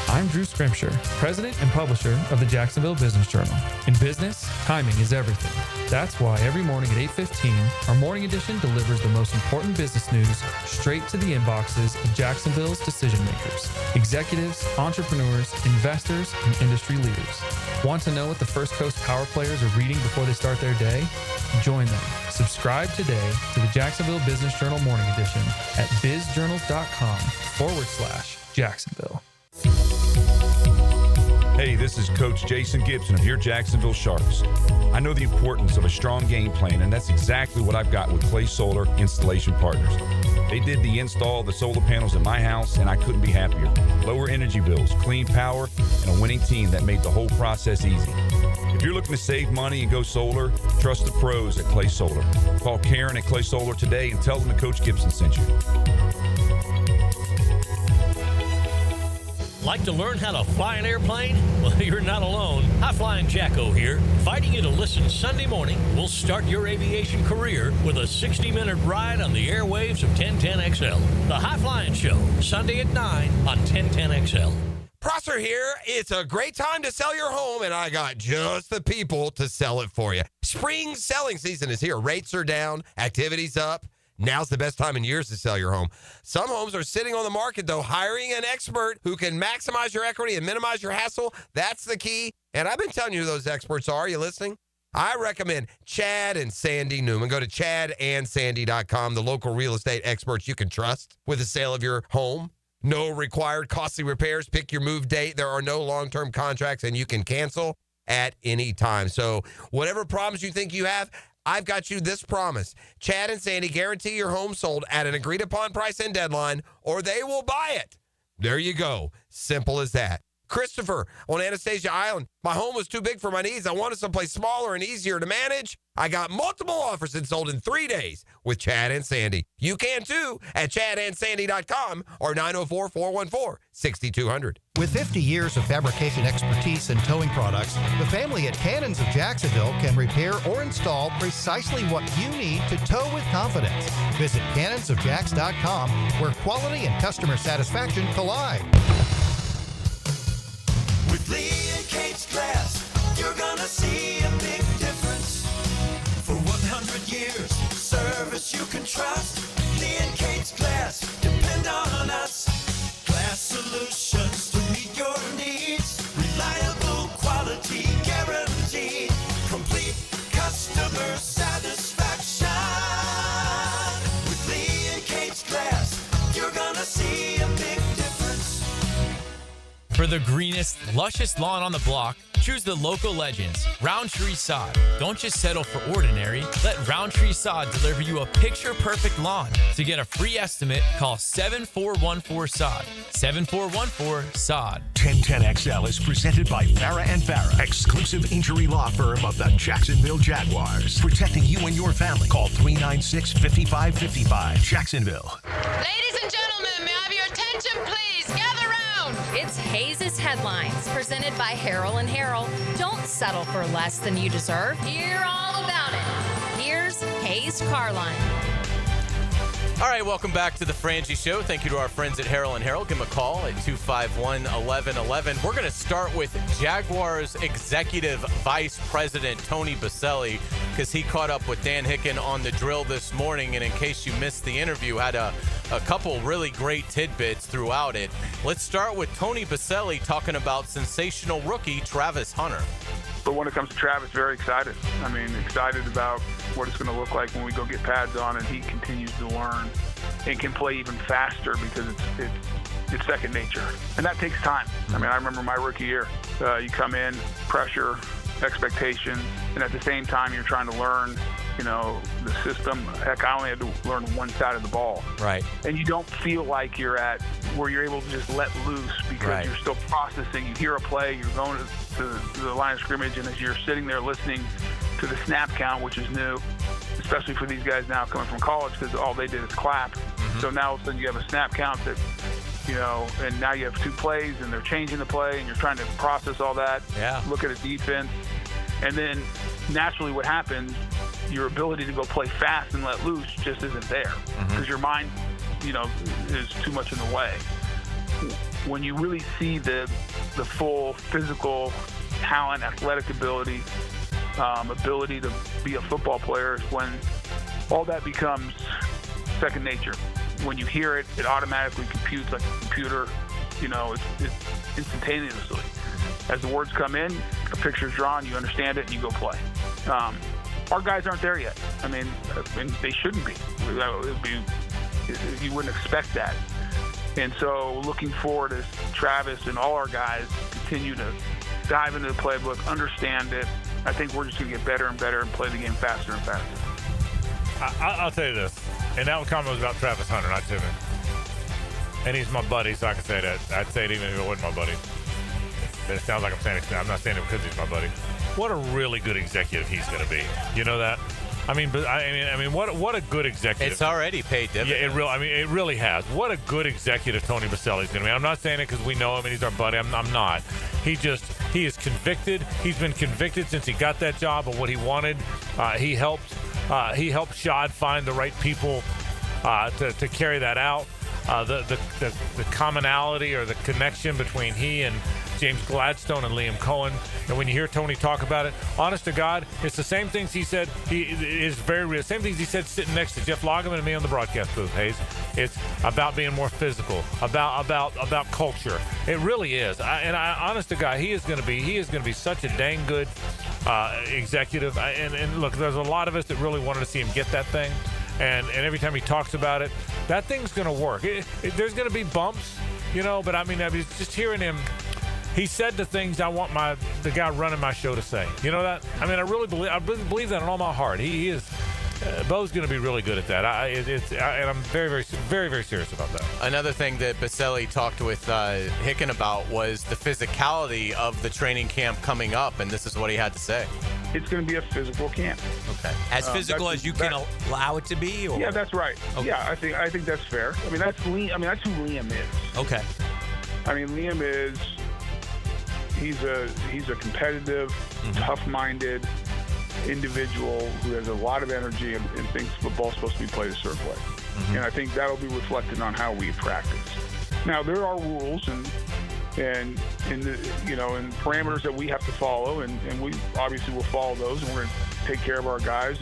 I'm Drew Scrimshire, president and publisher of the Jacksonville Business Journal. In business, timing is everything. That's why every morning at 8:15, our morning edition delivers the most important business news straight to the inboxes of Jacksonville's decision makers, executives, entrepreneurs, investors, and industry leaders. Want to know what the First Coast power players are reading before they start their day? Join them. Subscribe today to the Jacksonville Business Journal Morning Edition at bizjournals.com/Jacksonville. Hey, this is Coach Jason Gibson of your Jacksonville Sharks. I know the importance of a strong game plan, and that's exactly what I've got with Clay Solar Installation Partners. They did the install of the solar panels at my house, and I couldn't be happier. Lower energy bills, clean power, and a winning team that made the whole process easy. If you're looking to save money and go solar, trust the pros at Clay Solar. Call Karen at Clay Solar today and tell them that Coach Gibson sent you. Like to learn how to fly an airplane? Well, you're not alone. High Flying Jacko here, inviting you to listen Sunday morning. We'll start your aviation career with a 60-minute ride on the airwaves of 1010XL. The High Flying Show, Sunday at 9 on 1010XL. Prosser here. It's a great time to sell your home, and I got just the people to sell it for you. Spring selling season is here. Rates are down, activity's up. Now's the best time in years to sell your home. Some homes are sitting on the market, though. Hiring an expert who can maximize your equity and minimize your hassle, that's the key. And I've been telling you who those experts are. Are you listening? I recommend Chad and Sandy Newman. Go to chadandsandy.com, the local real estate experts you can trust with the sale of your home. No required costly repairs. Pick your move date. There are no long-term contracts, and you can cancel at any time. So whatever problems you think you have, I've got you this promise. Chad and Sandy guarantee your home sold at an agreed-upon price and deadline, or they will buy it. There you go. Simple as that. Christopher on Anastasia Island. My home was too big for my needs. I wanted someplace smaller and easier to manage. I got multiple offers and sold in 3 days with Chad and Sandy. You can too at chadandsandy.com or 904-414-6200. With 50 years of fabrication expertise in towing products, the family at Cannons of Jacksonville can repair or install precisely what you need to tow with confidence. Visit cannonsofjacks.com, where quality and customer satisfaction collide. With Lee and Kate's Glass, you're gonna see a big difference. For 100 years, service you can trust. Lee and Kate's Glass, depend on us. Glass solutions to meet your needs. Reliable quality guaranteed. Complete customer satisfaction. With Lee and Kate's Glass, you're gonna see a big difference. For the greenest, lushest lawn on the block, choose the local legends, Roundtree Sod. Don't just settle for ordinary. Let Roundtree Sod deliver you a picture-perfect lawn. To get a free estimate, call 7414-SOD. 7414-SOD. 1010XL is presented by Farah and Farah, exclusive injury law firm of the Jacksonville Jaguars. Protecting you and your family. Call 396-5555. Jacksonville. Ladies and gentlemen, may I have your attention, please? Gather round. It's Hayes' Headlines, presented by Harrell and Harrell. Don't settle for less than you deserve. Hear all about it. Here's Hayes Carline. All right, welcome back to the Frangie Show. Thank you to our friends at Harrell and Harrell. Give them a call at 251-1111. We're going to start with Jaguars Executive Vice President Tony Baselli, because he caught up with Dan Hicken on the drill this morning, and in case you missed the interview, had a couple really great tidbits throughout it. Let's start with Tony Baselli talking about sensational rookie Travis Hunter. But when it comes to Travis, very excited. I mean, excited about what it's going to look like when we go get pads on and he continues to learn and can play even faster because it's second nature. And that takes time. I mean, I remember my rookie year. You come in, pressure, expectations, and at the same time you're trying to learn, the system. Heck, I only had to learn one side of the ball. Right. And you don't feel like you're at where you're able to just let loose because you're still processing. You hear a play, you're going to the line of scrimmage, and as you're sitting there listening to the snap count, which is new, especially for these guys now coming from college because all they did is clap. So now all of a sudden you have a snap count that, and now you have two plays and they're changing the play and you're trying to process all that, look at a defense. And then naturally what happens, your ability to go play fast and let loose just isn't there because your mind, is too much in the way. When you really see the full physical talent, athletic ability, ability to be a football player is when all that becomes second nature. When you hear it, it automatically computes like a computer. It's instantaneously. As the words come in, a picture's drawn, you understand it, and you go play. Our guys aren't there yet. I mean, they shouldn't be. You wouldn't expect that. And so looking forward as Travis and all our guys continue to dive into the playbook, understand it, I think we're just going to get better and better and play the game faster and faster. I'll tell you this, and that comment was about Travis Hunter, not Timmy. And he's my buddy, so I can say that. I'd say it even if it wasn't my buddy. But it sounds like I'm saying it. I'm not saying it because he's my buddy. What a really good executive he's going to be. You know that? I mean, what a good executive. It's already paid dividends. Yeah, it really has. What a good executive Tony Baselli is going to be. I'm not saying it because we know him and he's our buddy. I'm not. He is convicted. He's been convicted since he got that job of what he wanted. He helped Shad find the right people to carry that out. The commonality or the connection between he and James Gladstone and Liam Cohen. And when you hear Tony talk about it, honest to God, it's the same things he said. He is very real. Same things he said sitting next to Jeff Loggeman and me on the broadcast booth, Hayes. It's about being more physical, about culture. It really is. Honest to God, he is going to be such a dang good executive. And look, there's a lot of us that really wanted to see him get that thing. And every time he talks about it, that thing's going to work. There's going to be bumps. But I mean, just hearing him. He said the things I want the guy running my show to say. You know that? I mean, I really believe that in all my heart. He is. Bo's going to be really good at that. And I'm very, very, very, very serious about that. Another thing that Baselli talked with Hicken about was the physicality of the training camp coming up, and this is what he had to say. It's going to be a physical camp. Okay. As physical as you can allow it to be? Or? Yeah, that's right. Okay. Yeah, I think that's fair. I mean, that's who Liam is. Okay. I mean, Liam is he's a competitive, tough-minded individual who has a lot of energy and thinks football's supposed to be played a certain way. And I think that'll be reflected on how we practice. Now, there are rules and parameters that we have to follow, and we obviously will follow those, and we're going to take care of our guys.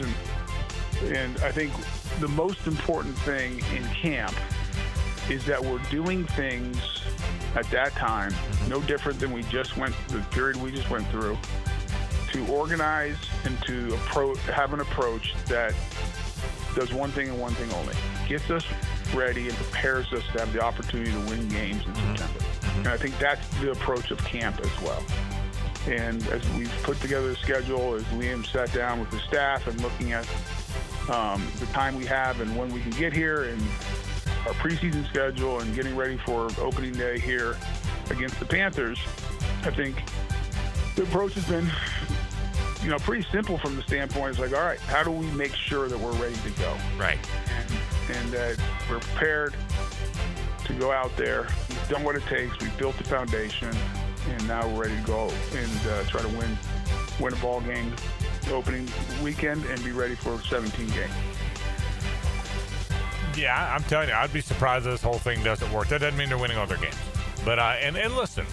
And I think the most important thing in camp is that we're doing things at that time, no different than the period we just went through, to organize and to have an approach that does one thing and one thing only. Gets us ready and prepares us to have the opportunity to win games in September. And I think that's the approach of camp as well. And as we've put together the schedule, as Liam sat down with the staff and looking at the time we have and when we can get here and our preseason schedule and getting ready for opening day here against the Panthers, I think the approach has been, pretty simple from the standpoint. It's like, all right, how do we make sure that we're ready to go? Right. And that we're prepared to go out there. We've done what it takes. We've built the foundation, and now we're ready to go and try to win a ball game opening weekend and be ready for 17 games. Yeah, I'm telling you, I'd be surprised if this whole thing doesn't work. That doesn't mean they're winning all their games. But and listen,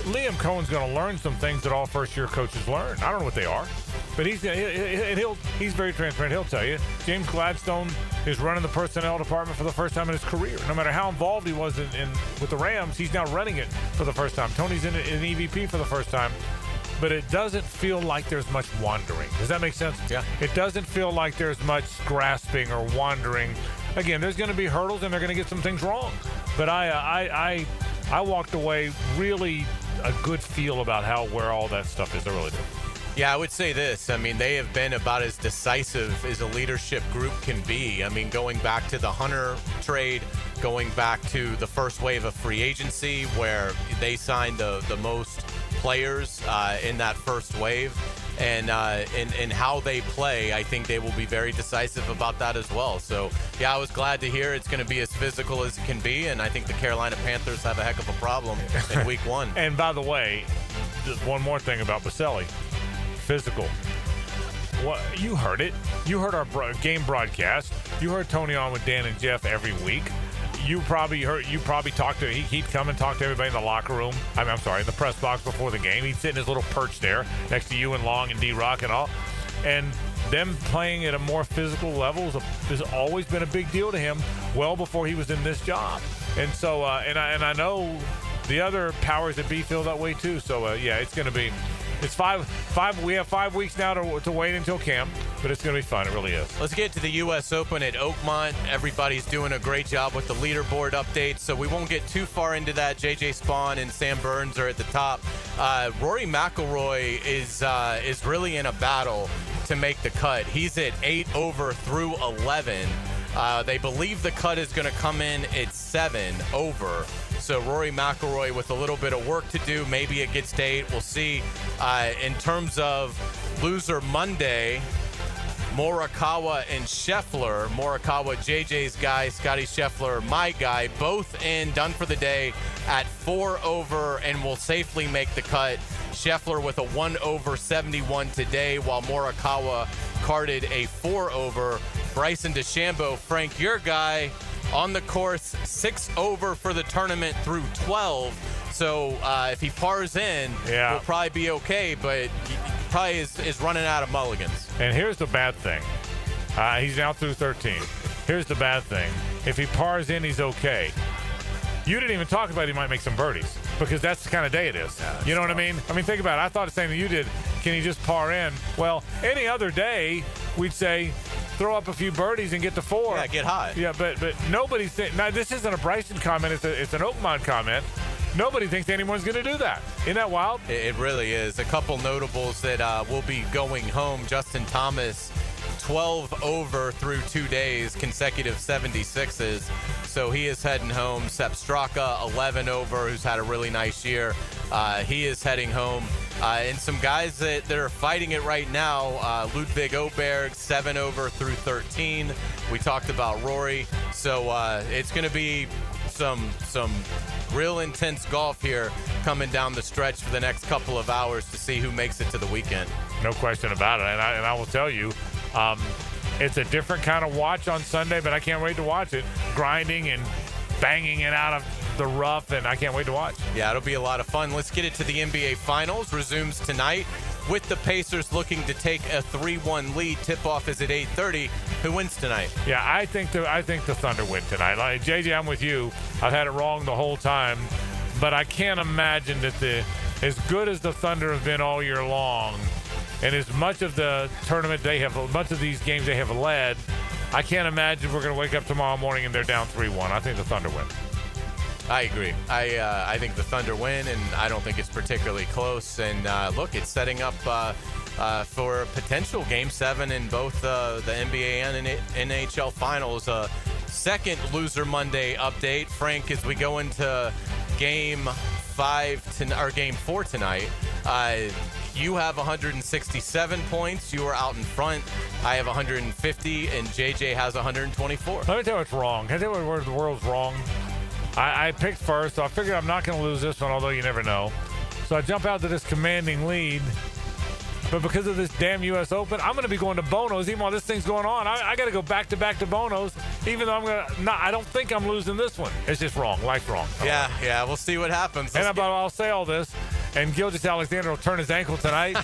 Liam Cohen's going to learn some things that all first-year coaches learn. I don't know what they are, but he's very transparent. He'll tell you. James Gladstone is running the personnel department for the first time in his career. No matter how involved he was with the Rams, he's now running it for the first time. Tony's in EVP for the first time. But it doesn't feel like there's much wandering. Does that make sense? Yeah. It doesn't feel like there's much grasping or wandering. Again, there's going to be hurdles and they're going to get some things wrong. But I walked away really a good feel about where all that stuff is. I really did. Yeah, I would say this. I mean, they have been about as decisive as a leadership group can be. I mean, going back to the Hunter trade, going back to the first wave of free agency where they signed the most players in that first wave, and how they play, I think they will be very decisive about that as well. So, yeah, I was glad to hear it's going to be as physical as it can be, and I think the Carolina Panthers have a heck of a problem in Week 1. And by the way, one more thing about Baselli. Physical. Well, you heard it. You heard our game broadcast. You heard Tony on with Dan and Jeff every week. You probably talked to, he'd come and talk to everybody in the locker room. In the press box before the game. He'd sit in his little perch there next to you and Long and D-Rock and all. And them playing at a more physical level has always been a big deal to him well before he was in this job. And so, and I know the other powers that be feel that way too. So, yeah, it's going to be, it's five. We have 5 weeks now to wait until camp, but it's going to be fun. It really is. Let's get to the U.S. Open at Oakmont. Everybody's doing a great job with the leaderboard updates, so we won't get too far into that. J.J. Spawn and Sam Burns are at the top. Rory McIlroy is really in a battle to make the cut. He's at 8 over through 11. They believe the cut is going to come in at 7 over. So Rory McIlroy with a little bit of work to do. Maybe it gets to 8. We'll see. In terms of loser Monday, Morikawa and Scheffler. Morikawa, JJ's guy. Scotty Scheffler, my guy. Both done for the day at 4 over and will safely make the cut. Scheffler with a 1 over 71 today, while Morikawa carded a 4 over. Bryson DeChambeau, Frank, your guy, on the course, 6 over for the tournament through 12. So if he pars in, we'll probably be okay, but he probably is running out of mulligans. And here's the bad thing. He's now through 13. Here's the bad thing. If he pars in, he's okay. You didn't even talk about he might make some birdies because that's the kind of day it is. Yeah, you know what I mean? I mean, think about it. I thought the same thing you did. Can he just par in? Well, any other day, we'd say throw up a few birdies and get to 4. Yeah, get hot. Yeah, but nobody thinks. Now, this isn't a Bryson comment. It's an Oakmont comment. Nobody thinks anyone's going to do that. Isn't that wild? It really is. A couple notables that will be going home. Justin Thomas, 12 over through 2 days, consecutive 76s. So he is heading home. Sepp Straka, 11 over, who's had a really nice year. He is heading home. And some guys that are fighting it right now, Ludwig Oberg, 7 over through 13. We talked about Rory. So it's going to be some real intense golf here coming down the stretch for the next couple of hours to see who makes it to the weekend. No question about it. And I will tell you, it's a different kind of watch on Sunday, but I can't wait to watch it. Grinding and banging it out of the rough, and I can't wait to watch. Yeah, it'll be a lot of fun. Let's get it to the NBA Finals. Resumes tonight with the Pacers looking to take a 3-1 lead. Tip-off is at 8:30. Who wins tonight? Yeah, I think the Thunder win tonight. Like, JJ, I'm with you. I've had it wrong the whole time, but I can't imagine that as good as the Thunder have been all year long, and as much of the tournament much of these games they have led, I can't imagine we're going to wake up tomorrow morning and they're down 3-1. I think the Thunder win. I agree. I think the Thunder win, and I don't think it's particularly close. And look, it's setting up for a potential Game 7 in both the NBA and NHL Finals. Second Loser Monday update. Frank, as we go into Game 4 tonight, you have 167 points. You are out in front. I have 150, and JJ has 124. Let me tell you what's wrong. Can I tell you where the world's wrong? I picked first, so I figured I'm not going to lose this one, although you never know. So I jump out to this commanding lead. But because of this damn U.S. Open, I'm going to be going to Bono's even while this thing's going on. I got to go back-to-back to Bono's, even though I don't think I'm losing this one. It's just wrong. Life's wrong. Yeah, we'll see what happens. And I'll say all this, and Gilgeous-Alexander will turn his ankle tonight.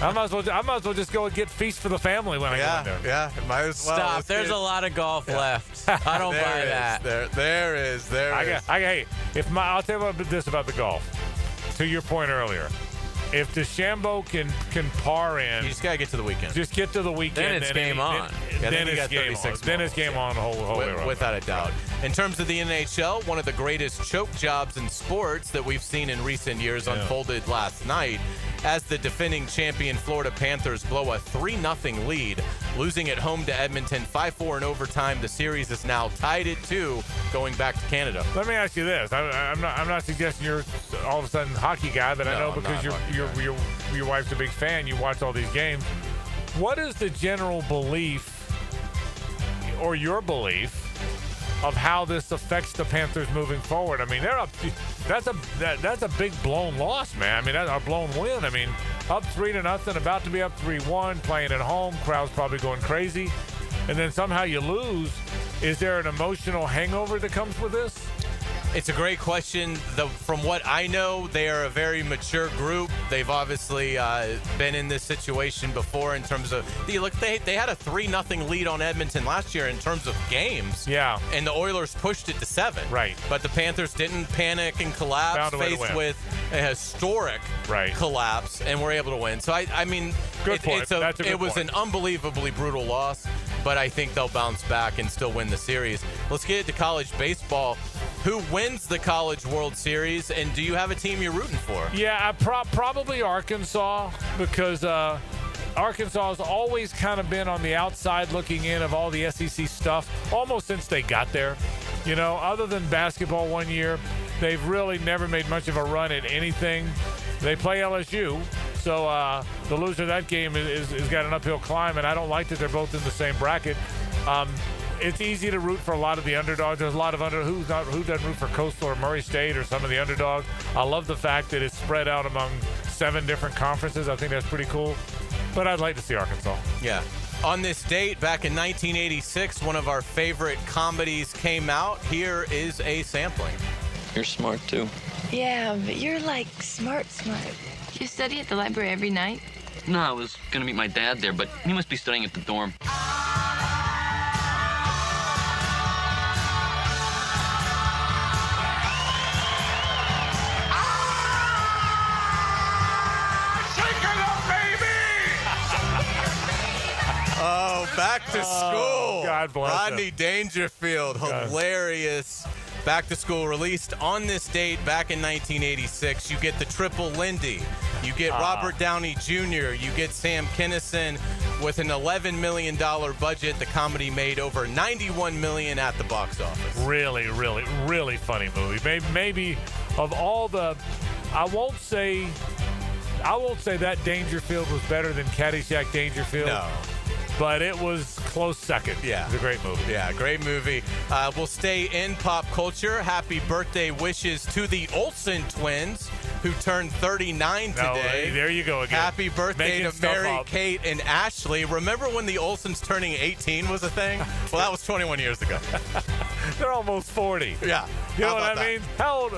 I might as well just go and get feast for the family when I go in there. Yeah, might as well. Stop. There's a lot of golf left. I don't buy that. There is. Hey, I'll tell you this about the golf. To your point earlier, if DeChambeau can par in, you just gotta get to the weekend. Just get to the weekend. Then it's game on. Then it's game on. Then it's game on the whole way around. Without a doubt. In terms of the NHL, one of the greatest choke jobs in sports that we've seen in recent years unfolded last night as the defending champion Florida Panthers blow a 3-0 lead, losing at home to Edmonton 5-4 in overtime. The series is now tied at 2, going back to Canada. Let me ask you this: I'm not suggesting you're all of a sudden a hockey guy, but I know because your wife's a big fan. You watch all these games. What is the general belief, or your belief, of how this affects the Panthers moving forward? I mean, they're up. That's a big blown loss, man. I mean, that's a blown win. I mean, up 3-0, about to be up 3-1, playing at home. Crowd's probably going crazy, and then somehow you lose. Is there an emotional hangover that comes with this? It's a great question. From what I know, they are a very mature group. They've obviously been in this situation before in terms of they had a 3-0 lead on Edmonton last year in terms of games. Yeah. And the Oilers pushed it to 7. Right. But the Panthers didn't panic and collapse, faced with a historic collapse, and were able to win. So I mean, good point. It was an unbelievably brutal loss, but I think they'll bounce back and still win the series. Let's get it to college baseball. Who wins the College World Series, and do you have a team you're rooting for? Yeah, probably Arkansas, because Arkansas has always kind of been on the outside looking in of all the SEC stuff, almost since they got there. You know, other than basketball one year, they've really never made much of a run at anything. They play LSU, so the loser of that game is got an uphill climb, and I don't like that they're both in the same bracket. It's easy to root for a lot of the underdogs. There's a lot of who doesn't root for Coastal or Murray State or some of the underdogs. I love the fact that it's spread out among 7 different conferences. I think that's pretty cool. But I'd like to see Arkansas. Yeah. On this date, back in 1986, one of our favorite comedies came out. Here is a sampling. You're smart, too. Yeah, but you're like smart. You study at the library every night? No, I was going to meet my dad there, but he must be studying at the dorm. Oh, back to school. God bless Rodney him. Dangerfield, hilarious. Back to School released on this date back in 1986. You get the triple Lindy. You get Robert Downey Jr. You get Sam Kinison. With an $11 million budget, the comedy made over $91 million at the box office. Really, really, really funny movie. Maybe of all the, I won't say that Dangerfield was better than Caddyshack Dangerfield. No. But it was close second. Yeah. It was a great movie. Yeah, great movie. We'll stay in pop culture. Happy birthday wishes to the Olsen twins, who turned 39 today. There you go again. Happy birthday Making to stuff Mary, up. Kate, and Ashley. Remember when the Olsens turning 18 was a thing? Well, that was 21 years ago. They're almost 40. Yeah. You know How what I about that? mean? How old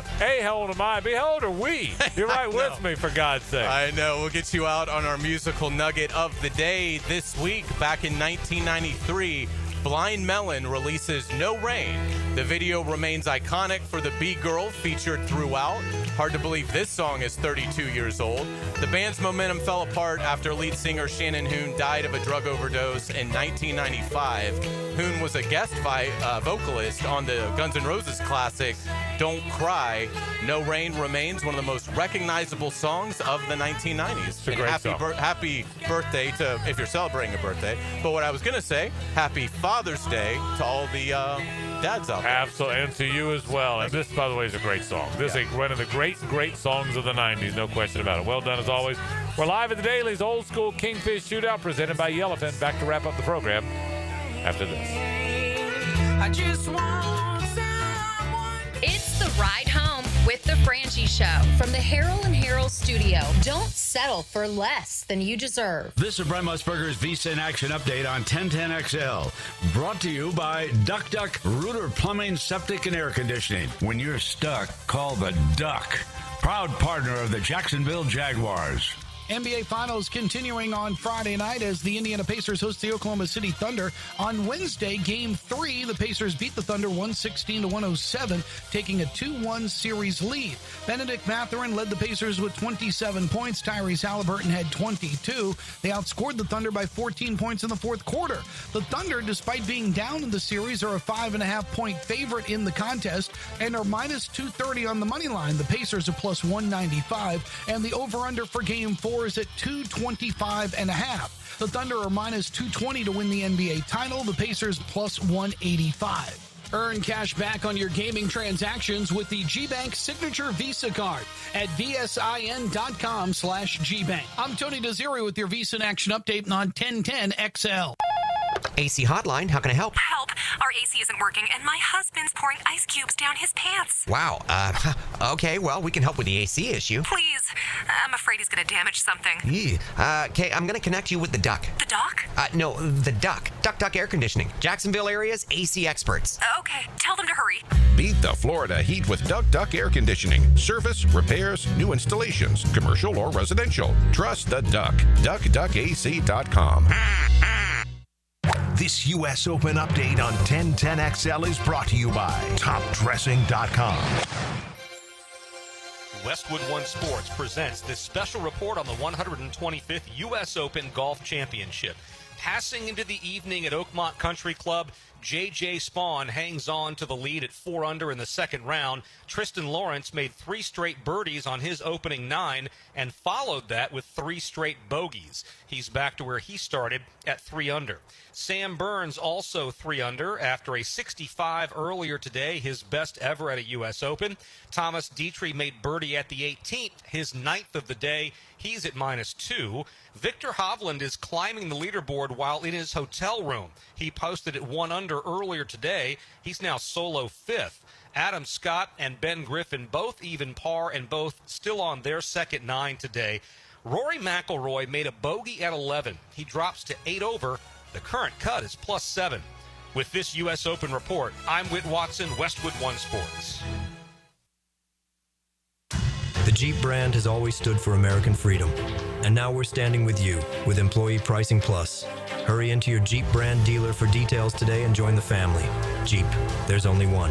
am I? How old are we? You're right with me, for God's sake. I know. We'll get you out on our musical nugget of the day this week. Back in 1993, Blind Melon releases No Rain. The video remains iconic for the B-Girl featured throughout. Hard to believe this song is 32 years old. The band's momentum fell apart after lead singer Shannon Hoon died of a drug overdose in 1995. Hoon was a guest vocalist on the Guns N' Roses classic Don't Cry. No Rain remains one of the most recognizable songs of the 1990s. It's a great song. Happy birthday to, if you're celebrating a birthday. But what I was going to say, happy Father's Day to all the dads out there. Absolutely, and to you as well. And this, by the way, is a great song. This is one of the great songs of the 90s, no question about it. Well done, as always. We're live at the Daily's Old School Kingfish Shootout, presented by Yellowfin. Back to wrap up the program after this. I just want It's the ride home with the Frangie Show from the Harold and Harold studio. Don't settle for less than you deserve. This is Brent Musburger's Visa in Action update on 1010XL. Brought to you by Duck Duck Rooter Plumbing, Septic, and Air Conditioning. When you're stuck, call the Duck. Proud partner of the Jacksonville Jaguars. NBA Finals continuing on Friday night as the Indiana Pacers host the Oklahoma City Thunder. On Wednesday, Game 3, the Pacers beat the Thunder 116-107, taking a 2-1 series lead. Benedict Mathurin led the Pacers with 27 points. Tyrese Halliburton had 22. They outscored the Thunder by 14 points in the fourth quarter. The Thunder, despite being down in the series, are a 5.5-point favorite in the contest and are minus 230 on the money line. The Pacers are plus 195, and the over-under for Game 4 is at 225.5. The Thunder are minus 220 to win the NBA title. The Pacers plus 185. Earn cash back on your gaming transactions with the GBank Signature Visa Card at vsin.com/GBank. I'm Tony Desiri with your Visa in Action update on 1010XL. AC Hotline, how can I help? Help! Our AC isn't working, and my husband's pouring ice cubes down his pants. Wow, okay, well, we can help with the AC issue. Please. I'm afraid he's going to damage something. Okay, I'm going to connect you with the Duck. The Doc? No, the Duck. Duck Air Conditioning. Jacksonville area's AC experts. Okay, tell them to hurry. Beat the Florida heat with Duck Air Conditioning. Service, repairs, new installations, commercial or residential. Trust the Duck. DuckDuckAC.com. This U.S. Open update on 1010XL is brought to you by TopDressing.com. Westwood One Sports presents this special report on the 125th U.S. Open Golf Championship. Passing into the evening at Oakmont Country Club, J.J. Spawn hangs on to the lead at 4 under in the second round. Tristan Lawrence made 3 straight birdies on his opening 9 and followed that with 3 straight bogeys. He's back to where he started at 3 under. Sam Burns also 3 under after a 65 earlier today, his best ever at a U.S. Open. Thomas Dietrich made birdie at the 18th, his 9th of the day. He's at -2. Victor Hovland is climbing the leaderboard while in his hotel room. He posted at 1 under earlier today. He's now solo 5th. Adam Scott and Ben Griffin both even par and both still on their second 9 today. Rory McIlroy made a bogey at 11. He drops to 8 over. The current cut is +7. With this U.S. Open report, I'm Whit Watson, Westwood One Sports. The Jeep brand has always stood for American freedom. And now we're standing with you with Employee Pricing Plus. Hurry into your Jeep brand dealer for details today and join the family. Jeep, there's only one.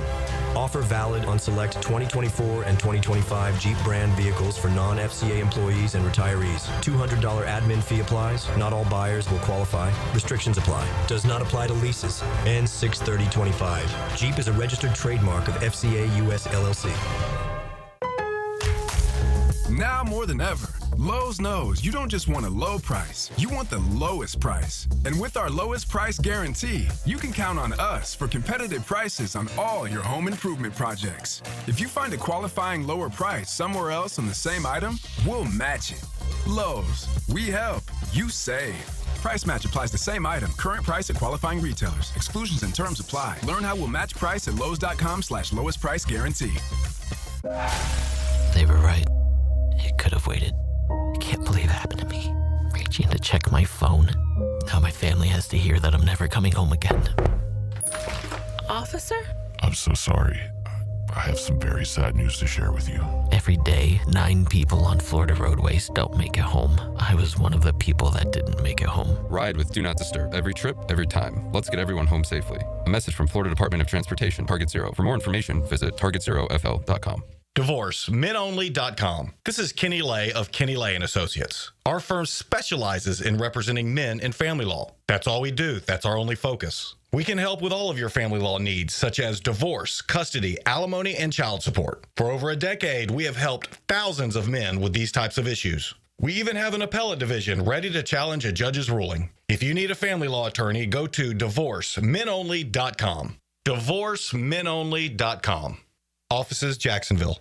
Offer valid on select 2024 and 2025 Jeep brand vehicles for non-FCA employees and retirees. $200 admin fee applies. Not all buyers will qualify. Restrictions apply. Does not apply to leases. Ends 6/30/25. Jeep is a registered trademark of FCA US LLC. Now more than ever, Lowe's knows you don't just want a low price, you want the lowest price. And with our lowest price guarantee, you can count on us for competitive prices on all your home improvement projects. If you find a qualifying lower price somewhere else on the same item, we'll match it. Lowe's, we help, you save. Price match applies to same item. Current price at qualifying retailers. Exclusions and terms apply. Learn how we'll match price at lowes.com/lowest price guarantee. They were right. It could have waited. I can't believe it happened to me. Reaching to check my phone. Now my family has to hear that I'm never coming home again. Officer? I'm so sorry. I have some very sad news to share with you. Every day, 9 people on Florida roadways don't make it home. I was one of the people that didn't make it home. Ride with Do Not Disturb. Every trip, every time. Let's get everyone home safely. A message from Florida Department of Transportation, Target Zero. For more information, visit targetzerofl.com. DivorceMenOnly.com. This is Kenny Lay of Kenny Lay & Associates. Our firm specializes in representing men in family law. That's all we do. That's our only focus. We can help with all of your family law needs, such as divorce, custody, alimony, and child support. For over a decade, we have helped thousands of men with these types of issues. We even have an appellate division ready to challenge a judge's ruling. If you need a family law attorney, go to DivorceMenOnly.com. DivorceMenOnly.com. Offices, Jacksonville.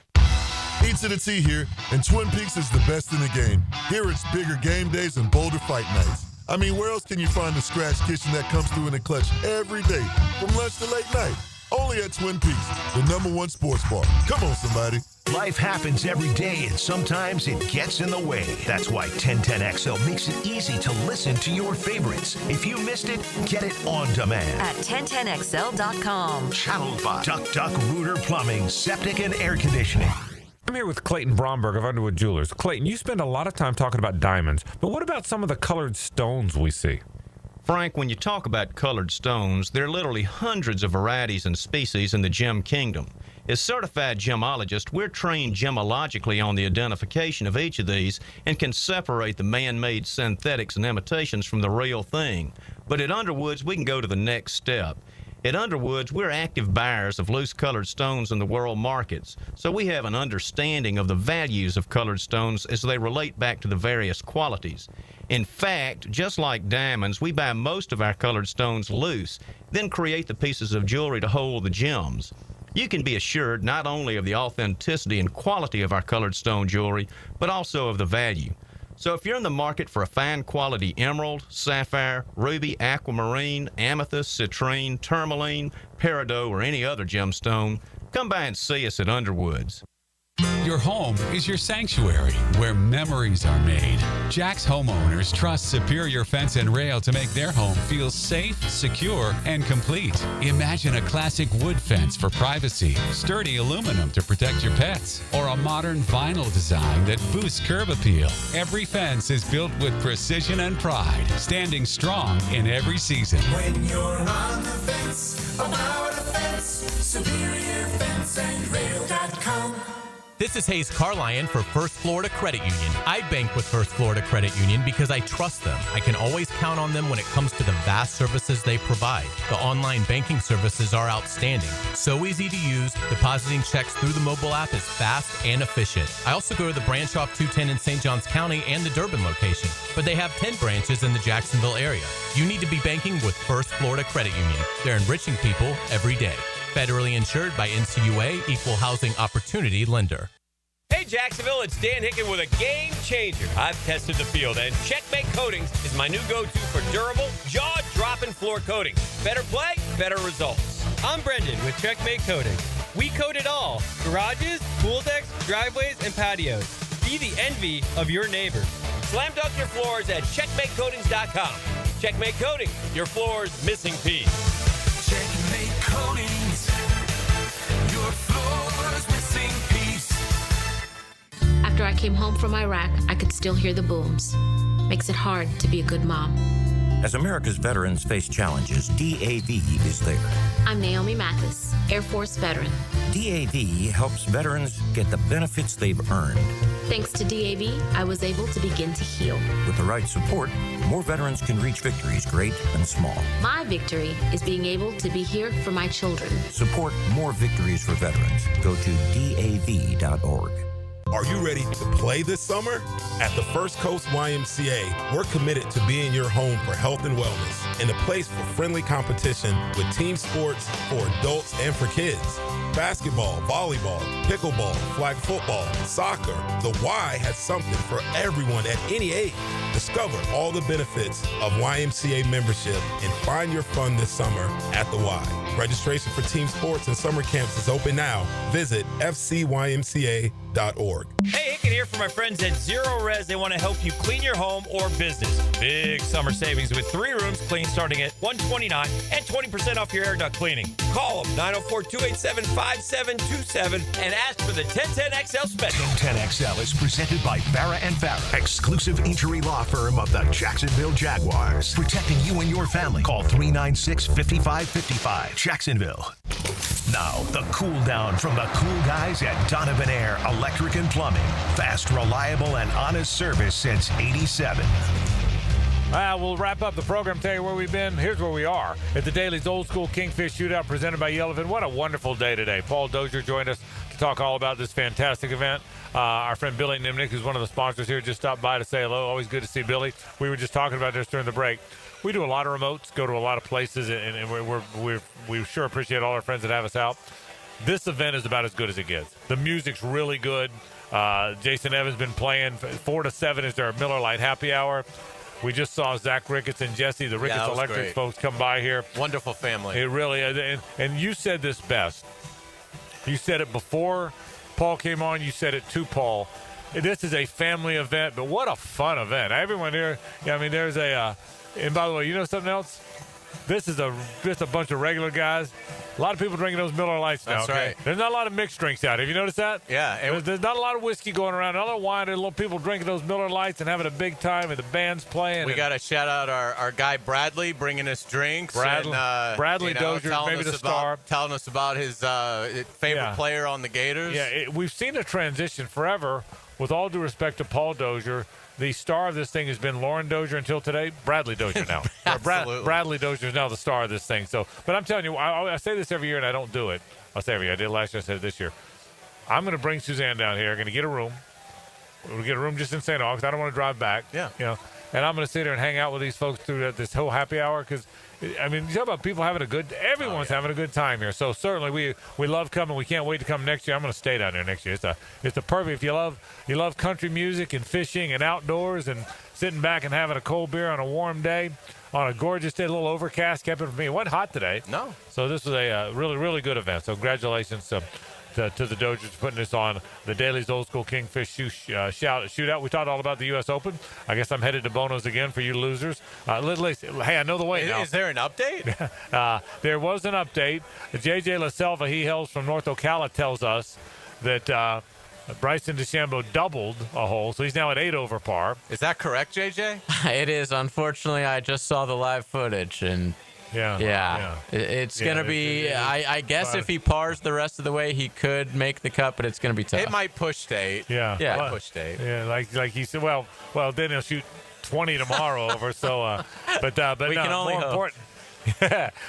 Pizza to Tea here, and Twin Peaks is the best in the game. Here it's bigger game days and bolder fight nights. I mean, where else can you find the scratch kitchen that comes through in the clutch every day, from lunch to late night? Only at Twin Peaks, the #1 sports bar. Come on, somebody. Life happens every day, and sometimes it gets in the way. That's why 1010XL makes it easy to listen to your favorites. If you missed it, get it on demand. At 1010XL.com. Channeled by Duck Rooter Plumbing, Septic and Air Conditioning. I'm here with Clayton Bromberg of Underwood Jewelers. Clayton, you spend a lot of time talking about diamonds, but what about some of the colored stones we see? Frank, when you talk about colored stones, there are literally hundreds of varieties and species in the gem kingdom. As certified gemologists, we're trained gemologically on the identification of each of these and can separate the man-made synthetics and imitations from the real thing. But at Underwoods, we can go to the next step. At Underwoods, we're active buyers of loose colored stones in the world markets, so we have an understanding of the values of colored stones as they relate back to the various qualities. In fact, just like diamonds, we buy most of our colored stones loose, then create the pieces of jewelry to hold the gems. You can be assured not only of the authenticity and quality of our colored stone jewelry, but also of the value. So if you're in the market for a fine quality emerald, sapphire, ruby, aquamarine, amethyst, citrine, tourmaline, peridot, or any other gemstone, come by and see us at Underwoods. Your home is your sanctuary where memories are made. Jack's homeowners trust Superior Fence and Rail to make their home feel safe, secure, and complete. Imagine a classic wood fence for privacy, sturdy aluminum to protect your pets, or a modern vinyl design that boosts curb appeal. Every fence is built with precision and pride, standing strong in every season. When you're on the fence, about a fence, SuperiorFenceandRail.com. This is Hayes Carlion for First Florida Credit Union. I bank with First Florida Credit Union because I trust them. I can always count on them when it comes to the vast services they provide. The online banking services are outstanding. So easy to use, depositing checks through the mobile app is fast and efficient. I also go to the branch off 210 in St. Johns County and the Durbin location, but they have 10 branches in the Jacksonville area. You need to be banking with First Florida Credit Union. They're enriching people every day. Federally insured by NCUA, Equal Housing Opportunity Lender. Hey Jacksonville, it's Dan Hicken with a game changer. I've tested the field, and Checkmate Coatings is my new go-to for durable, jaw-dropping floor coatings. Better play, better results. I'm Brendan with Checkmate Coatings. We coat it all: garages, pool decks, driveways, and patios. Be the envy of your neighbors. Slam dunk your floors at CheckmateCoatings.com. Checkmate Coatings, your floor's missing piece. Checkmate Coatings, your floor's missing piece. After I came home from Iraq, I could still hear the booms. Makes it hard to be a good mom. As America's veterans face challenges, DAV is there. I'm Naomi Mathis, Air Force veteran. DAV helps veterans get the benefits they've earned. Thanks to DAV, I was able to begin to heal. With the right support, more veterans can reach victories great and small. My victory is being able to be here for my children. Support more victories for veterans. Go to DAV.org. Are you ready to play this summer? At the First Coast YMCA, we're committed to being your home for health and wellness and a place for friendly competition with team sports for adults and for kids. Basketball, volleyball, pickleball, flag football, soccer. The Y has something for everyone at any age. Discover all the benefits of YMCA membership and find your fun this summer at the Y. Registration for team sports and summer camps is open now. Visit fcymca.org. Hey, Hicken here for my friends at Zero Res. They want to help you clean your home or business. Big summer savings with 3 rooms clean starting at $129 and 20% off your air duct cleaning. Call them 904-287-5727 and ask for the 1010XL special. 1010XL is presented by Farrah & Farrah, exclusive injury law firm of the Jacksonville Jaguars. Protecting you and your family. Call 396-5555. Jacksonville. Now, the cool down from the cool guys at Donovan Air Electric and Plumbing. Fast, reliable, and honest service since '87. We'll wrap up the program, tell you where we've been. Here's where we are at the Daly's Old School Kingfish Shootout presented by Yellowfin. What a wonderful day today. Paul Dozier joined us to talk all about this fantastic event. Our friend Billy Nimnick, who's one of the sponsors here, just stopped by to say hello. Always good to see Billy. We were just talking about this during the break. We do a lot of remotes, go to a lot of places, and we sure appreciate all our friends that have us out. This event is about as good as it gets. The music's really good. Jason Evans been playing 4 to 7 is their Miller Lite happy hour. We just saw Zach Ricketts and Jesse, the Ricketts Electric great. folks, come by here. Wonderful family. It really is. And you said this best. You said it before Paul came on. You said it to Paul. This is a family event, but what a fun event. Everyone here, there's a and by the way, you know something else? This is just a bunch of regular guys. A lot of people drinking those Miller Lights now. That's okay? right. There's not a lot of mixed drinks out. Have you noticed that? Yeah. There's not a lot of whiskey going around. Not a lot of wine. There's a lot of people drinking those Miller Lights and having a big time, and the band's playing. We got to shout out our guy Bradley bringing us drinks. Bradley Dozier, maybe the star. Telling us about his favorite player on the Gators. Yeah, we've seen a transition forever. With all due respect to Paul Dozier, the star of this thing has been Lauren Dozier until today. Bradley Dozier now. Bradley Dozier is now the star of this thing. So, but I'm telling you, I say this every year, and I don't do it. I'll say every year. I did it last year. I said it this year. I'm going to bring Suzanne down here. I'm going to get a room. We'll get a room just in St. August. I don't want to drive back. Yeah. And I'm going to sit here and hang out with these folks through this whole happy hour because, you talk about people having a good – everyone's having a good time here. So, certainly, we love coming. We can't wait to come next year. I'm going to stay down there next year. It's a perfect – if you love country music and fishing and outdoors and sitting back and having a cold beer on a warm day, on a gorgeous day, a little overcast, kept it from me. It wasn't hot today. No. So, this was a really, really good event. So, congratulations to the Dodgers putting this on the Daly's Old School Kingfish Shootout. We talked all about the U.S. Open. I guess I'm headed to Bono's again for you losers. Hey, I know the way now. Is there an update? There was an update. J.J. LaSelva, he hails from North Ocala, tells us that Bryson DeChambeau doubled a hole, so he's now at 8 over par. Is that correct, JJ? It is. Unfortunately, I just saw the live footage, and it's going to be, I guess if he pars the rest of the way, he could make the cut, but it's going to be tough. It might push to 8. Yeah. Push to 8. Yeah, like he said, well, then he'll shoot 20 tomorrow over, so, but we can only hope.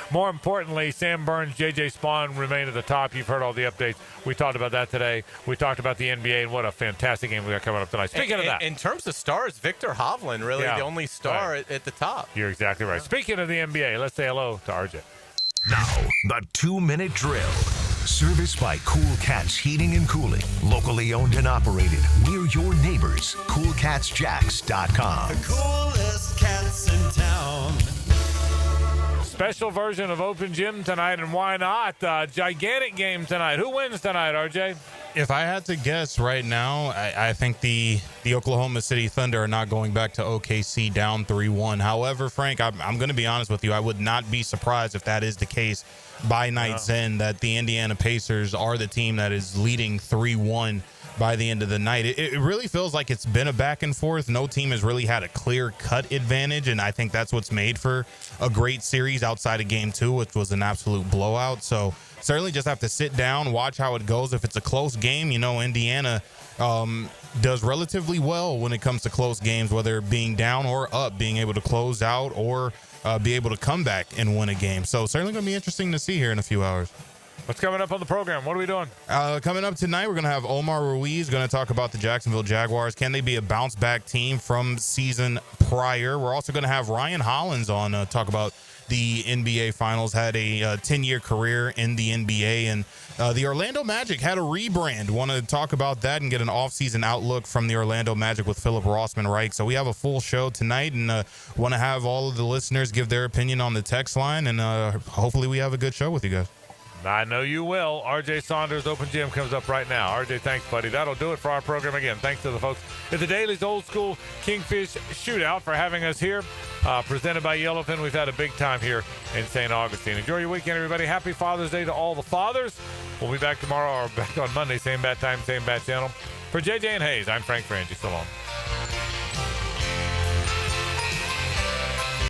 More importantly, Sam Burns, J.J. Spawn remain at the top. You've heard all the updates. We talked about that today. We talked about the NBA, and what a fantastic game we got coming up tonight. Speaking of that. In terms of stars, Victor Hovland, really the only star at the top. You're exactly right. Speaking of the NBA, let's say hello to RJ. Now, the 2-minute drill. Serviced by Cool Cats Heating and Cooling. Locally owned and operated. We're your neighbors. CoolCatsJacks.com. The coolest cats in town. Special version of Open Gym tonight, and why not? Gigantic game tonight. Who wins tonight, RJ? If I had to guess right now, I think the Oklahoma City Thunder are not going back to OKC down 3-1. However, Frank, I'm going to be honest with you. I would not be surprised if that is the case by night's end, that the Indiana Pacers are the team that is leading 3-1 by the end of the night. It really feels like it's been a back and forth. No team has really had a clear-cut advantage, and I think that's what's made for a great series outside of Game 2, which was an absolute blowout. So certainly just have to sit down, watch how it goes. If it's a close game, Indiana does relatively well when it comes to close games, whether being down or up, being able to close out or be able to come back and win a game. So certainly going to be interesting to see here in a few hours. What's coming up on the program? What are we doing? Coming up tonight, we're going to have Omar Ruiz going to talk about the Jacksonville Jaguars. Can they be a bounce-back team from season prior? We're also going to have Ryan Hollins on talk about the NBA Finals. Had a 10-year career in the NBA, and the Orlando Magic had a rebrand. Want to talk about that and get an off-season outlook from the Orlando Magic with Philip Rossman-Reich. So we have a full show tonight, and want to have all of the listeners give their opinion on the text line, and hopefully we have a good show with you guys. I know you will. RJ Saunders Open Gym comes up right now. RJ, thanks, buddy. That'll do it for our program again. Thanks to the folks at the Daily's Old School Kingfish Shootout for having us here. Presented by Yellowfin. We've had a big time here in St. Augustine. Enjoy your weekend, everybody. Happy Father's Day to all the fathers. We'll be back tomorrow or back on Monday. Same bat time, same bat channel. For JJ and Hayes, I'm Frank Frangie. So long.